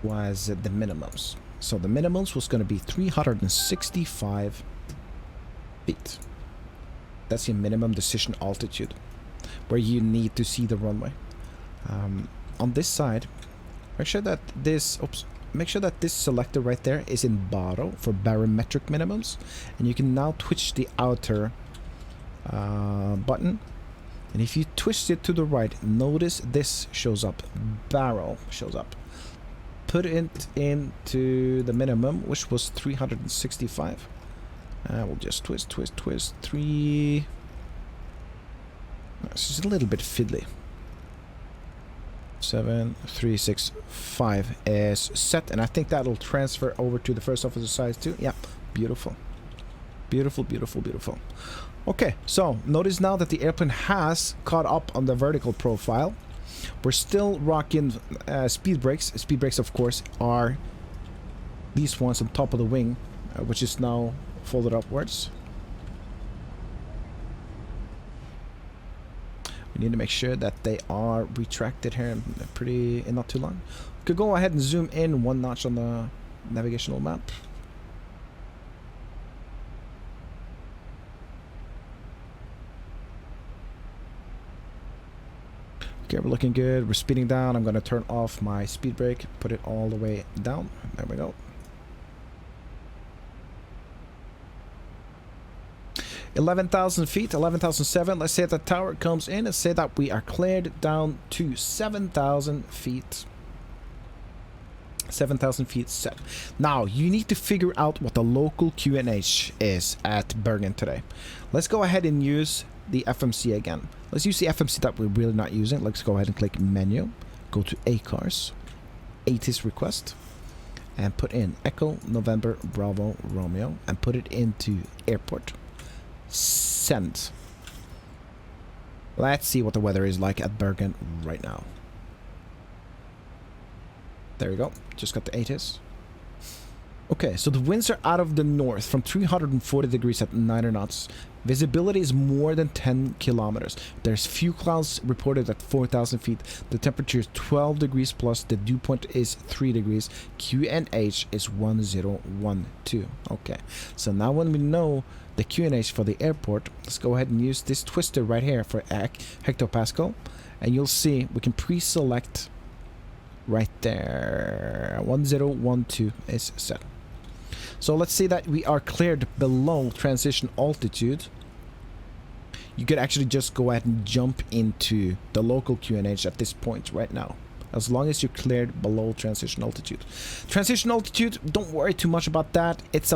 was the minimums. So the minimums was going to be 365 feet. That's your minimum decision altitude, where you need to see the runway. On this side, make sure that this selector right there is in baro for barometric minimums, and you can now twitch the outer button. And if you twist it to the right, notice this shows up. Barrel shows up. Put it into the minimum, which was 365. We'll just twist. 3. This is a little bit fiddly. 7, 3, 6, 5 is set, and I think that'll transfer over to the first officer size too. Yeah, beautiful. Beautiful, beautiful, beautiful. Okay, so notice now that the airplane has caught up on the vertical profile. We're still rocking speed brakes. Speed brakes, of course, are these ones on top of the wing, which is now folded upwards. We need to make sure that they are retracted here in not too long. We could go ahead and zoom in 1 notch on the navigational map. Okay, we're looking good. We're speeding down. I'm going to turn off my speed brake, put it all the way down. There we go. 11,000 feet, 11,007. Let's say the tower comes in and say that we are cleared down to 7,000 feet. 7,000 feet set. Now, you need to figure out what the local QNH is at Bergen today. Let's go ahead and use the FMC again. Let's use the FMC that we're really not using. Let's go ahead and click menu, go to ACARS, ATIS request, and put in Echo November Bravo Romeo, and put it into airport. Send. Let's see what the weather is like at Bergen right now. There we go. Just got the ATIS. Okay, so the winds are out of the north from 340 degrees at 9 knots. Visibility is more than 10 kilometers. There's few clouds reported at 4,000 feet. The temperature is 12 degrees plus. The dew point is 3 degrees. QNH is 1012. Okay, so now when we know the QNH for the airport, let's go ahead and use this twister right here for hectopascal. And you'll see we can pre-select right there. 1012 is set. So let's say that we are cleared below transition altitude. You could actually just go ahead and jump into the local QNH at this point right now, as long as you're cleared below transition altitude. Transition altitude, don't worry too much about that. It's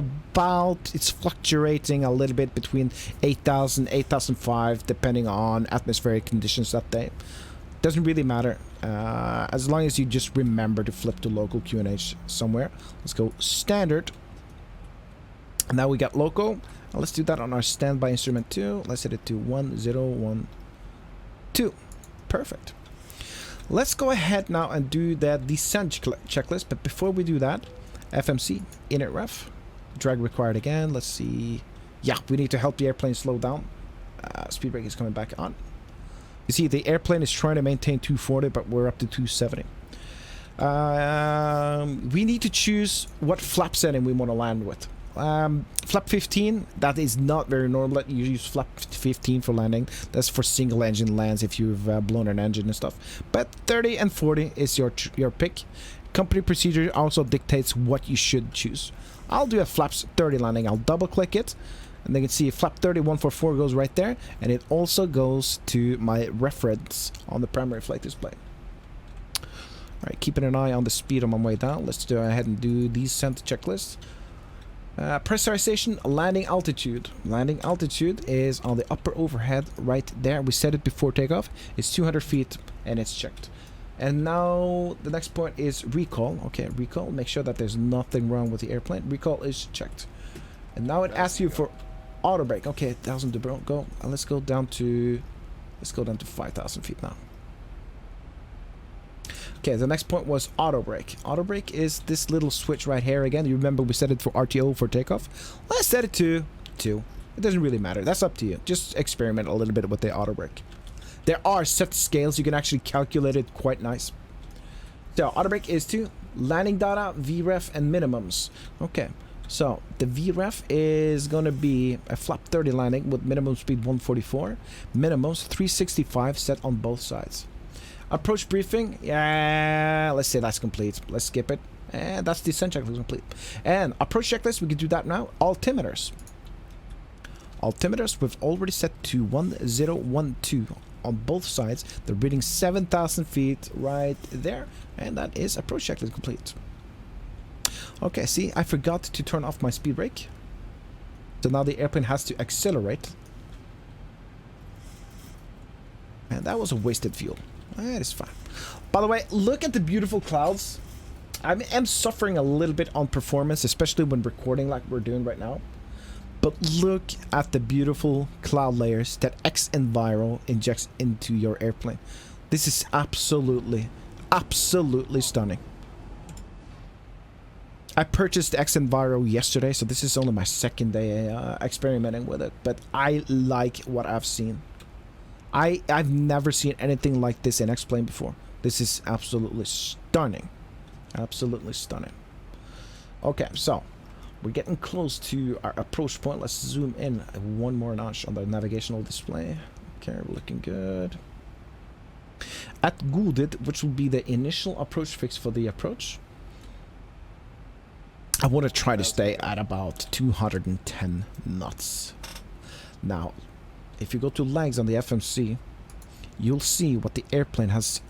fluctuating a little bit between 8,000, 8,005, depending on atmospheric conditions that day. Doesn't really matter, as long as you just remember to flip to local QNH somewhere. Let's go standard. Now we got local. Let's do that on our standby instrument too. Let's set it to 1012. Perfect. Let's go ahead now and do the descent checklist. But before we do that, FMC, init ref, Drag required again. Let's see. Yeah, we need to help the airplane slow down. Speed brake is coming back on. You see, the airplane is trying to maintain 240, but we're up to 270. We need to choose what flap setting we want to land with. Flap 15, that is not very normal. You use flap 15 for landing. That's for single engine lands if you've blown an engine and stuff. But 30 and 40 is your pick. Company procedure also dictates what you should choose. I'll do a flaps 30 landing. I'll double click it, and they can see flap 30 144 goes right there, and it also goes to my reference on the primary flight display. Alright, keeping an eye on the speed on my way down. Let's go ahead and do these sent checklists. Pressurization, landing altitude. Landing altitude is on the upper overhead right there. We set it before takeoff. It's 200 feet and it's checked. And now the next point is recall. Okay, recall. Make sure that there's nothing wrong with the airplane. Recall is checked. And now it asks you for auto brake. Okay, 1,000 to go. And let's go down to 5,000 feet now. Okay, the next point was auto brake. Auto brake is this little switch right here again. You remember we set it for RTO for takeoff. Let's set it to 2. It doesn't really matter. That's up to you. Just experiment a little bit with the auto brake. There are set scales. You can actually calculate it quite nice. So auto brake is 2. Landing data, VREF, and minimums. Okay, so the VREF is going to be a flap 30 landing with minimum speed 144. Minimums 365 set on both sides. Approach briefing, yeah, let's say that's complete. Let's skip it. And that's the descent checklist complete. And approach checklist, we can do that now. Altimeters. Altimeters, we've already set to 1012 on both sides. They're reading 7,000 feet right there. And that is approach checklist complete. Okay, see, I forgot to turn off my speed brake. So now the airplane has to accelerate. And that was a wasted fuel. That is fine. By the way, look at the beautiful clouds. I am suffering a little bit on performance, especially when recording like we're doing right now. But look at the beautiful cloud layers that X-Enviro injects into your airplane. This is absolutely stunning. I purchased X-Enviro yesterday, so this is only my second day experimenting with it. But I like what I've seen. I've never seen anything like this in X-Plane before. This is absolutely stunning. Absolutely stunning. Okay, so we're getting close to our approach point. Let's zoom in one more notch on the navigational display. Okay, we're looking good. At Godid, which will be the initial approach fix for the approach, I want to try to stay at about 210 knots. Now, if you go to legs on the FMC, you'll see what the airplane has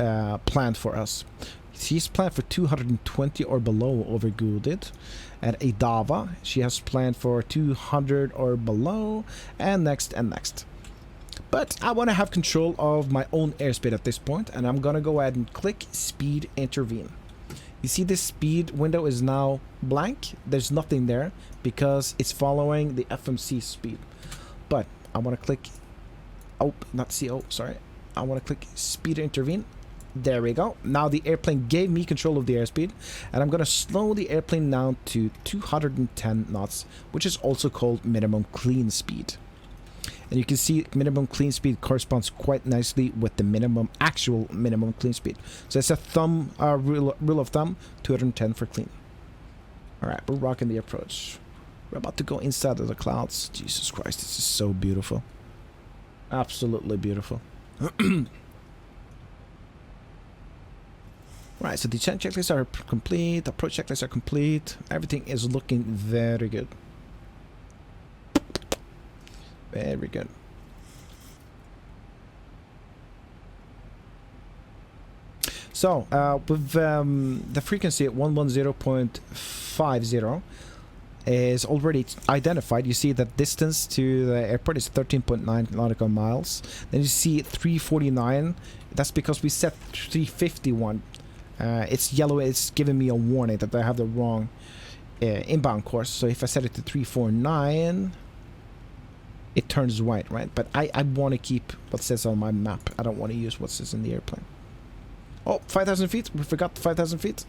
planned for us. She's planned for 220 or below over Godid. And Adava, she has planned for 200 or below, and next and next. But I want to have control of my own airspeed at this point, and I'm going to go ahead and click Speed Intervene. You see this speed window is now blank. There's nothing there because it's following the FMC speed. But I want to click, oh, not CO, sorry. I want to click Speed Intervene. There we go. Now the airplane gave me control of the airspeed, and I'm going to slow the airplane down to 210 knots, which is also called minimum clean speed. And you can see minimum clean speed corresponds quite nicely with the actual minimum clean speed. So it's a rule of thumb, 210 for clean. All right, we're rocking the approach. We're about to go inside of the clouds. Jesus Christ, this is so beautiful. Absolutely beautiful. Right, so the descent checklists are complete. Approach checklists are complete. Everything is looking very good. Very good. So, with the frequency at 110.50 is already identified. You see that distance to the airport is 13.9 nautical miles. Then you see 349. That's because we set 351. It's yellow. It's giving me a warning that I have the wrong inbound course. So if I set it to 349, it turns white, right? But I want to keep what says on my map. I don't want to use what says in the airplane. Oh, 5,000 feet. We forgot 5,000 feet.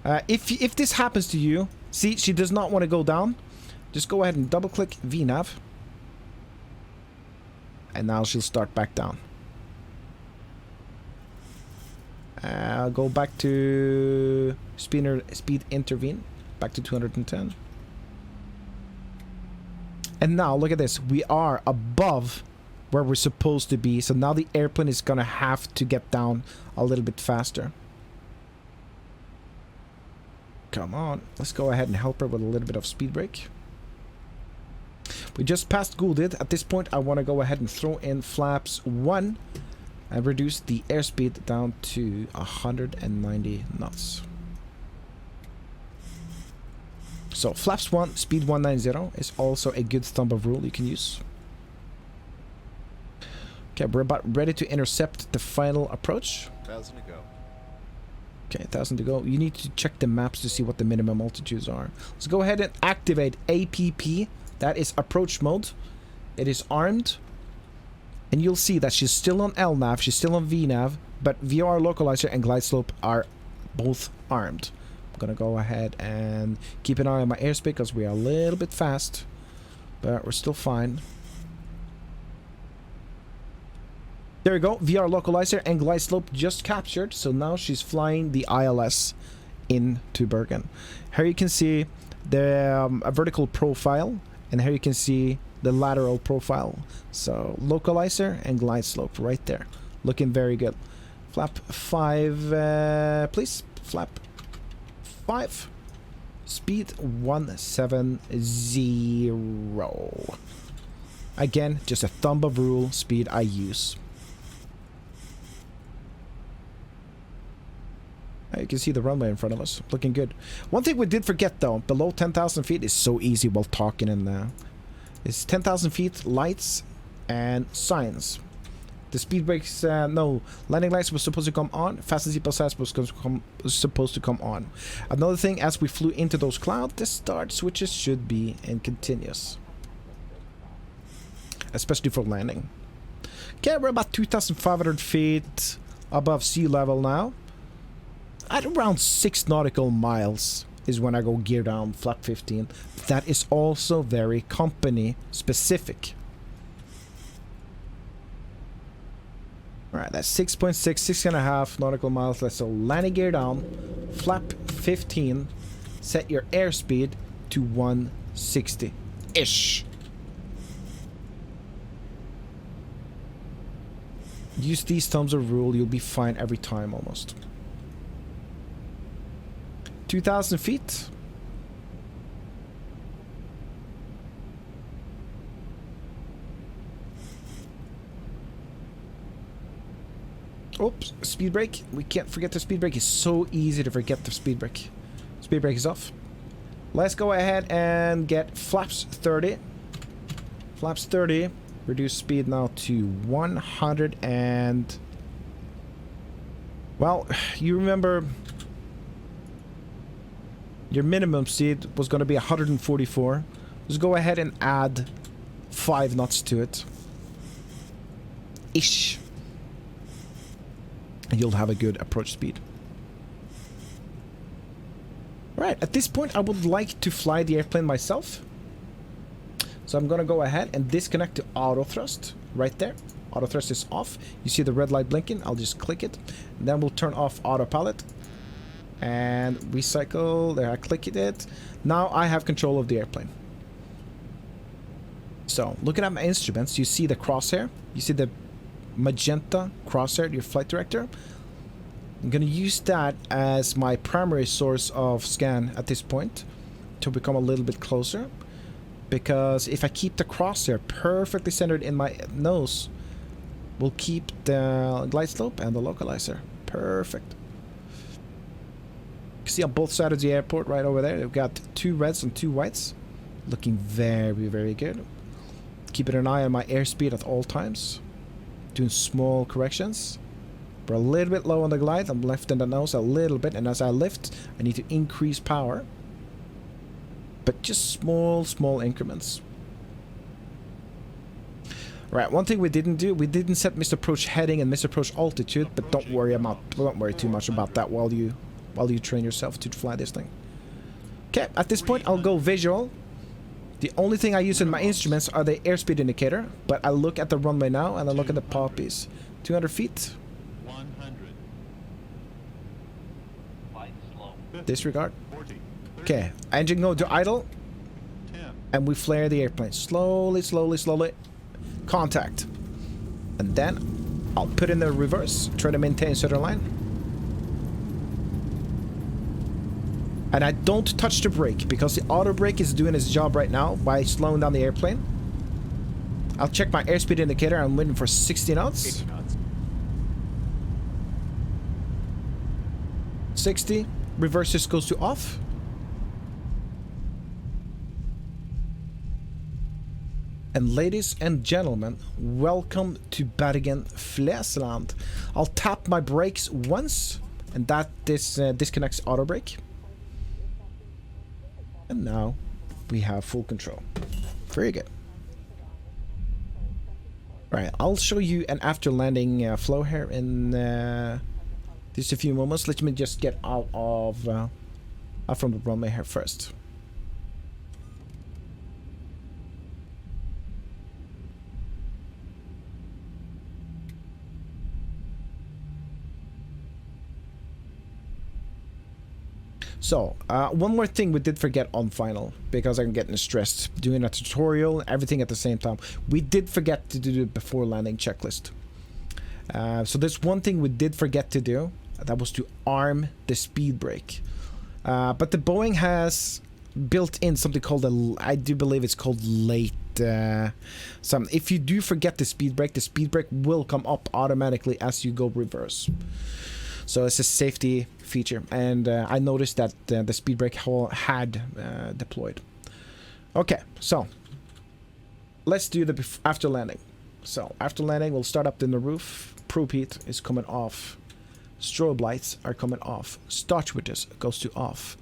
If this happens to you, see, she does not want to go down. Just go ahead and double click VNav. And now she'll start back down. I'll go back to speed intervene. Back to 210. And now look at this. We are above where we're supposed to be. So now the airplane is going to have to get down a little bit faster. Come on. Let's go ahead and help her with a little bit of speed brake. We just passed Goulded. At this point, I want to go ahead and throw in flaps 1 and reduce the airspeed down to 190 knots. So flaps 1, speed 190 is also a good thumb of rule you can use. Okay, we're about ready to intercept the final approach. 1,000 to go. Okay, 1,000 to go. You need to check the maps to see what the minimum altitudes are. Let's go ahead and activate APP. That is approach mode. It is armed. And you'll see that she's still on LNAV, she's still on VNav, but VOR localizer and glide slope are both armed. I'm gonna go ahead and keep an eye on my airspeed because we are a little bit fast, but we're still fine. There we go. VR localizer and glide slope just captured. So now she's flying the ILS into Bergen. Here you can see the vertical profile, and here you can see the lateral profile. So localizer and glide slope right there. Looking very good. Flap 5, please. Flap 5. Speed 170. Again, just a thumb of rule speed I use. You can see the runway in front of us. Looking good. One thing we did forget though, below 10,000 feet is so easy while talking in there. It's 10,000 feet, lights, and signs. The speed brakes, no, landing lights was supposed to come on. Fasten seatbelt signs was supposed to come on. Another thing, as we flew into those clouds, the start switches should be in continuous. Especially for landing. Okay, we're about 2,500 feet above sea level now. At around 6 nautical miles is when I go gear down, flap 15. That is also very company specific. Alright, that's 6.6, 6.5 nautical miles. Let's go landing gear down, flap 15, set your airspeed to 160-ish. Use these thumbs of rule, you'll be fine every time almost. 2,000 feet. Oops, speed brake. We can't forget the speed brake. It's so easy to forget the speed brake. Speed brake is off. Let's go ahead and get flaps 30. Flaps 30. Reduce speed now to 100 and... Well, you remember... Your minimum speed was going to be 144. Let's go ahead and add 5 knots to it. Ish. And you'll have a good approach speed. Right, at this point I would like to fly the airplane myself. So I'm going to go ahead and disconnect to auto thrust right there. Auto thrust is off. You see the red light blinking. I'll just click it. And then we'll turn off autopilot. And recycle. There, I clicked it. Now I have control of the airplane. So, looking at my instruments, you see the crosshair. You see the magenta crosshair, your flight director. I'm going to use that as my primary source of scan at this point to become a little bit closer. Because if I keep the crosshair perfectly centered in my nose, we'll keep the glide slope and the localizer. Perfect. See on both sides of the airport right over there, they've got 2 reds and 2 whites. Looking very, very good. Keeping an eye on my airspeed at all times. Doing small corrections. We're a little bit low on the glide. I'm lifting the nose a little bit, and as I lift, I need to increase power. But just small increments. Right, one thing we didn't do, we didn't set missed approach heading and missed approach altitude, but don't worry too much about that while you while you train yourself to fly this thing. Okay, at this point I'll go visual. The only thing I use in my instruments are the airspeed indicator, but I look at the runway now and I look at the poppies. 200 feet. 100. Flight slow. Disregard. 40. Okay, engine go to idle. 10. And we flare the airplane. Slowly, slowly, slowly. Contact. And then I'll put in the reverse. Try to maintain center line. And I don't touch the brake because the auto brake is doing its job right now by slowing down the airplane. I'll check my airspeed indicator. I'm waiting for 60 knots. 80 knots. 60. Reverse just goes to off. And ladies and gentlemen, welcome to Bergen Flesland. I'll tap my brakes once, and that disconnects auto brake. And now we have full control. Very good. Right, I'll show you an after landing flow here in just a few moments. Let me just get out from the runway here first. So, one more thing we did forget on final, because I'm getting stressed doing a tutorial, everything at the same time. We did forget to do the before landing checklist. So there's one thing we did forget to do, that was to arm the speed brake. But the Boeing has built in something called I do believe it's called late. If you do forget the speed brake will come up automatically as you go reverse. So it's a safety feature, and I noticed that the speed brake had deployed. Okay, so let's do the after landing. So after landing, we'll start up in the roof. Probe heat is coming off. Strobe lights are coming off. Start switches goes to off.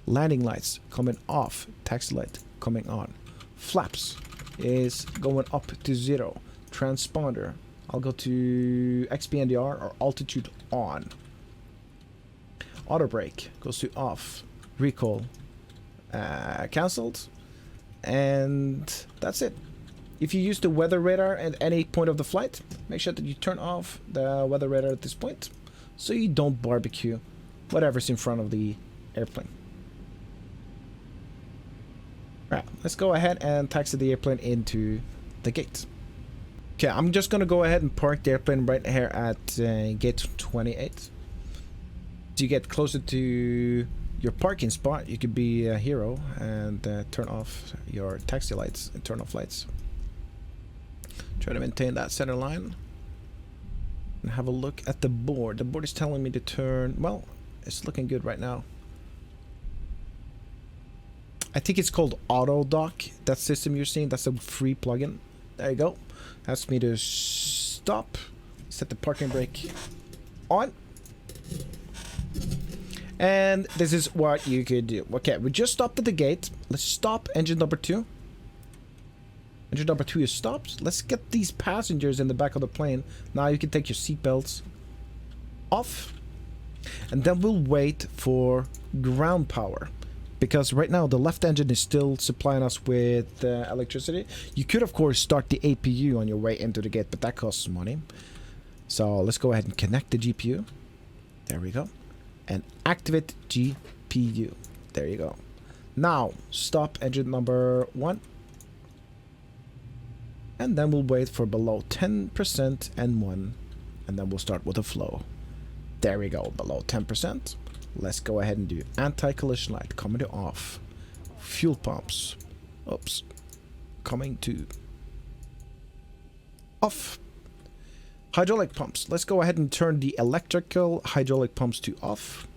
Landing lights coming off. Taxi light coming on. Flaps is going up to 0. Transponder, I'll go to XPNDR or altitude on. Auto brake goes to off. Recall cancelled. And that's it. If you use the weather radar at any point of the flight, make sure that you turn off the weather radar at this point, so you don't barbecue whatever's in front of the airplane. Alright, let's go ahead and taxi the airplane into the gate. Okay, I'm just gonna go ahead and park the airplane right here at gate 28. To get closer to your parking spot, you could be a hero and turn off your taxi lights and turn off lights. Try to maintain that center line. And have a look at the board. The board is telling me to turn... Well, it's looking good right now. I think it's called Auto Dock. That system you're seeing, that's a free plugin. There you go. Asks me to stop. Set the parking brake on. And this is what you could do. Okay, we just stopped at the gate. Let's stop engine number 2. Engine number 2 is stopped. Let's get these passengers in the back of the plane. Now you can take your seatbelts off. And then we'll wait for ground power. Because right now the left engine is still supplying us with electricity. You could of course start the APU on your way into the gate, but that costs money. So let's go ahead and connect the GPU. There we go. And activate GPU. There you go. Now stop engine number 1. And then we'll wait for below 10% and 1. And then we'll start with a flow. There we go, below 10%. Let's go ahead and do anti-collision light coming to off. Fuel pumps. Oops. Coming to off. Hydraulic pumps. Let's go ahead and turn the electrical hydraulic pumps to off.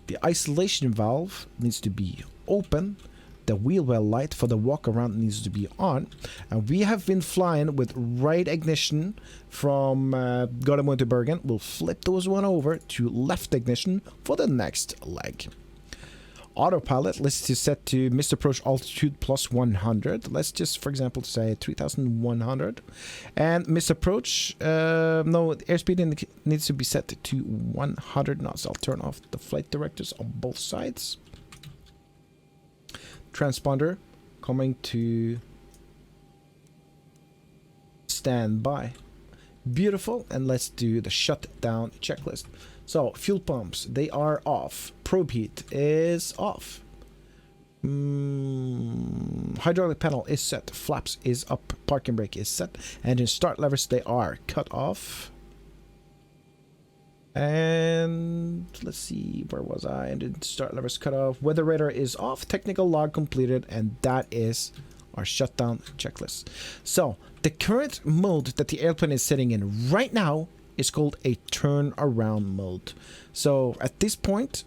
The isolation valve needs to be open. The wheel well light for the walk around needs to be on. And we have been flying with right ignition from Gardermoen to Bergen. We'll flip those one over to left ignition for the next leg. Autopilot, let's just set to missed approach altitude plus 100. Let's just, for example, say 3,100. And missed approach, no, the airspeed needs to be set to 100 knots. I'll turn off the flight directors on both sides. Transponder coming to standby. Beautiful. And let's do the shutdown checklist. So, fuel pumps, they are off. Probe heat is off. Hydraulic panel is set. Flaps is up. Parking brake is set. Engine start levers, they are cut off. And let's see, where was I? Engine start levers cut off. Weather radar is off. Technical log completed. And that is our shutdown checklist. So, the current mode that the airplane is sitting in right now is called a turnaround mode. So at this point,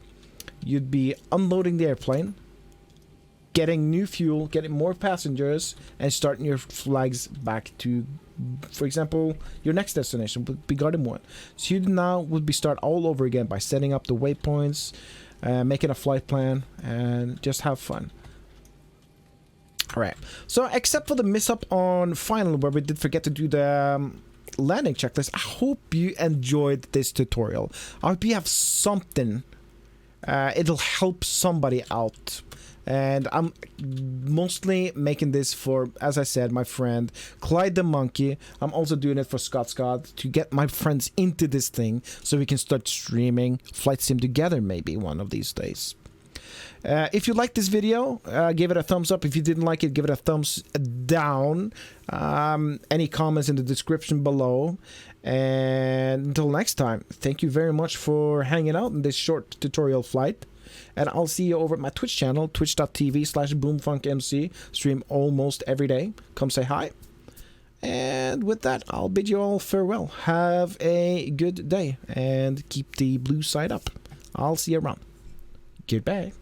you'd be unloading the airplane, getting new fuel, getting more passengers, and starting your flags back to, for example, your next destination would be Garden 1. So you now would be start all over again by setting up the waypoints, making a flight plan, and just have fun. Alright, so except for the miss up on final where we did forget to do the landing checklist, I hope you enjoyed this tutorial. I hope you have something, it'll help somebody out. And I'm mostly making this for, as I said, my friend Clyde the Monkey. I'm also doing it for Scott to get my friends into this thing so we can start streaming Flight Sim together maybe one of these days. If you liked this video, give it a thumbs up. If you didn't like it, give it a thumbs down. Any comments in the description below. And until next time, thank you very much for hanging out in this short tutorial flight. And I'll see you over at my Twitch channel, twitch.tv/boomfunkmc. Stream almost every day. Come say hi. And with that, I'll bid you all farewell. Have a good day and keep the blue side up. I'll see you around. Goodbye.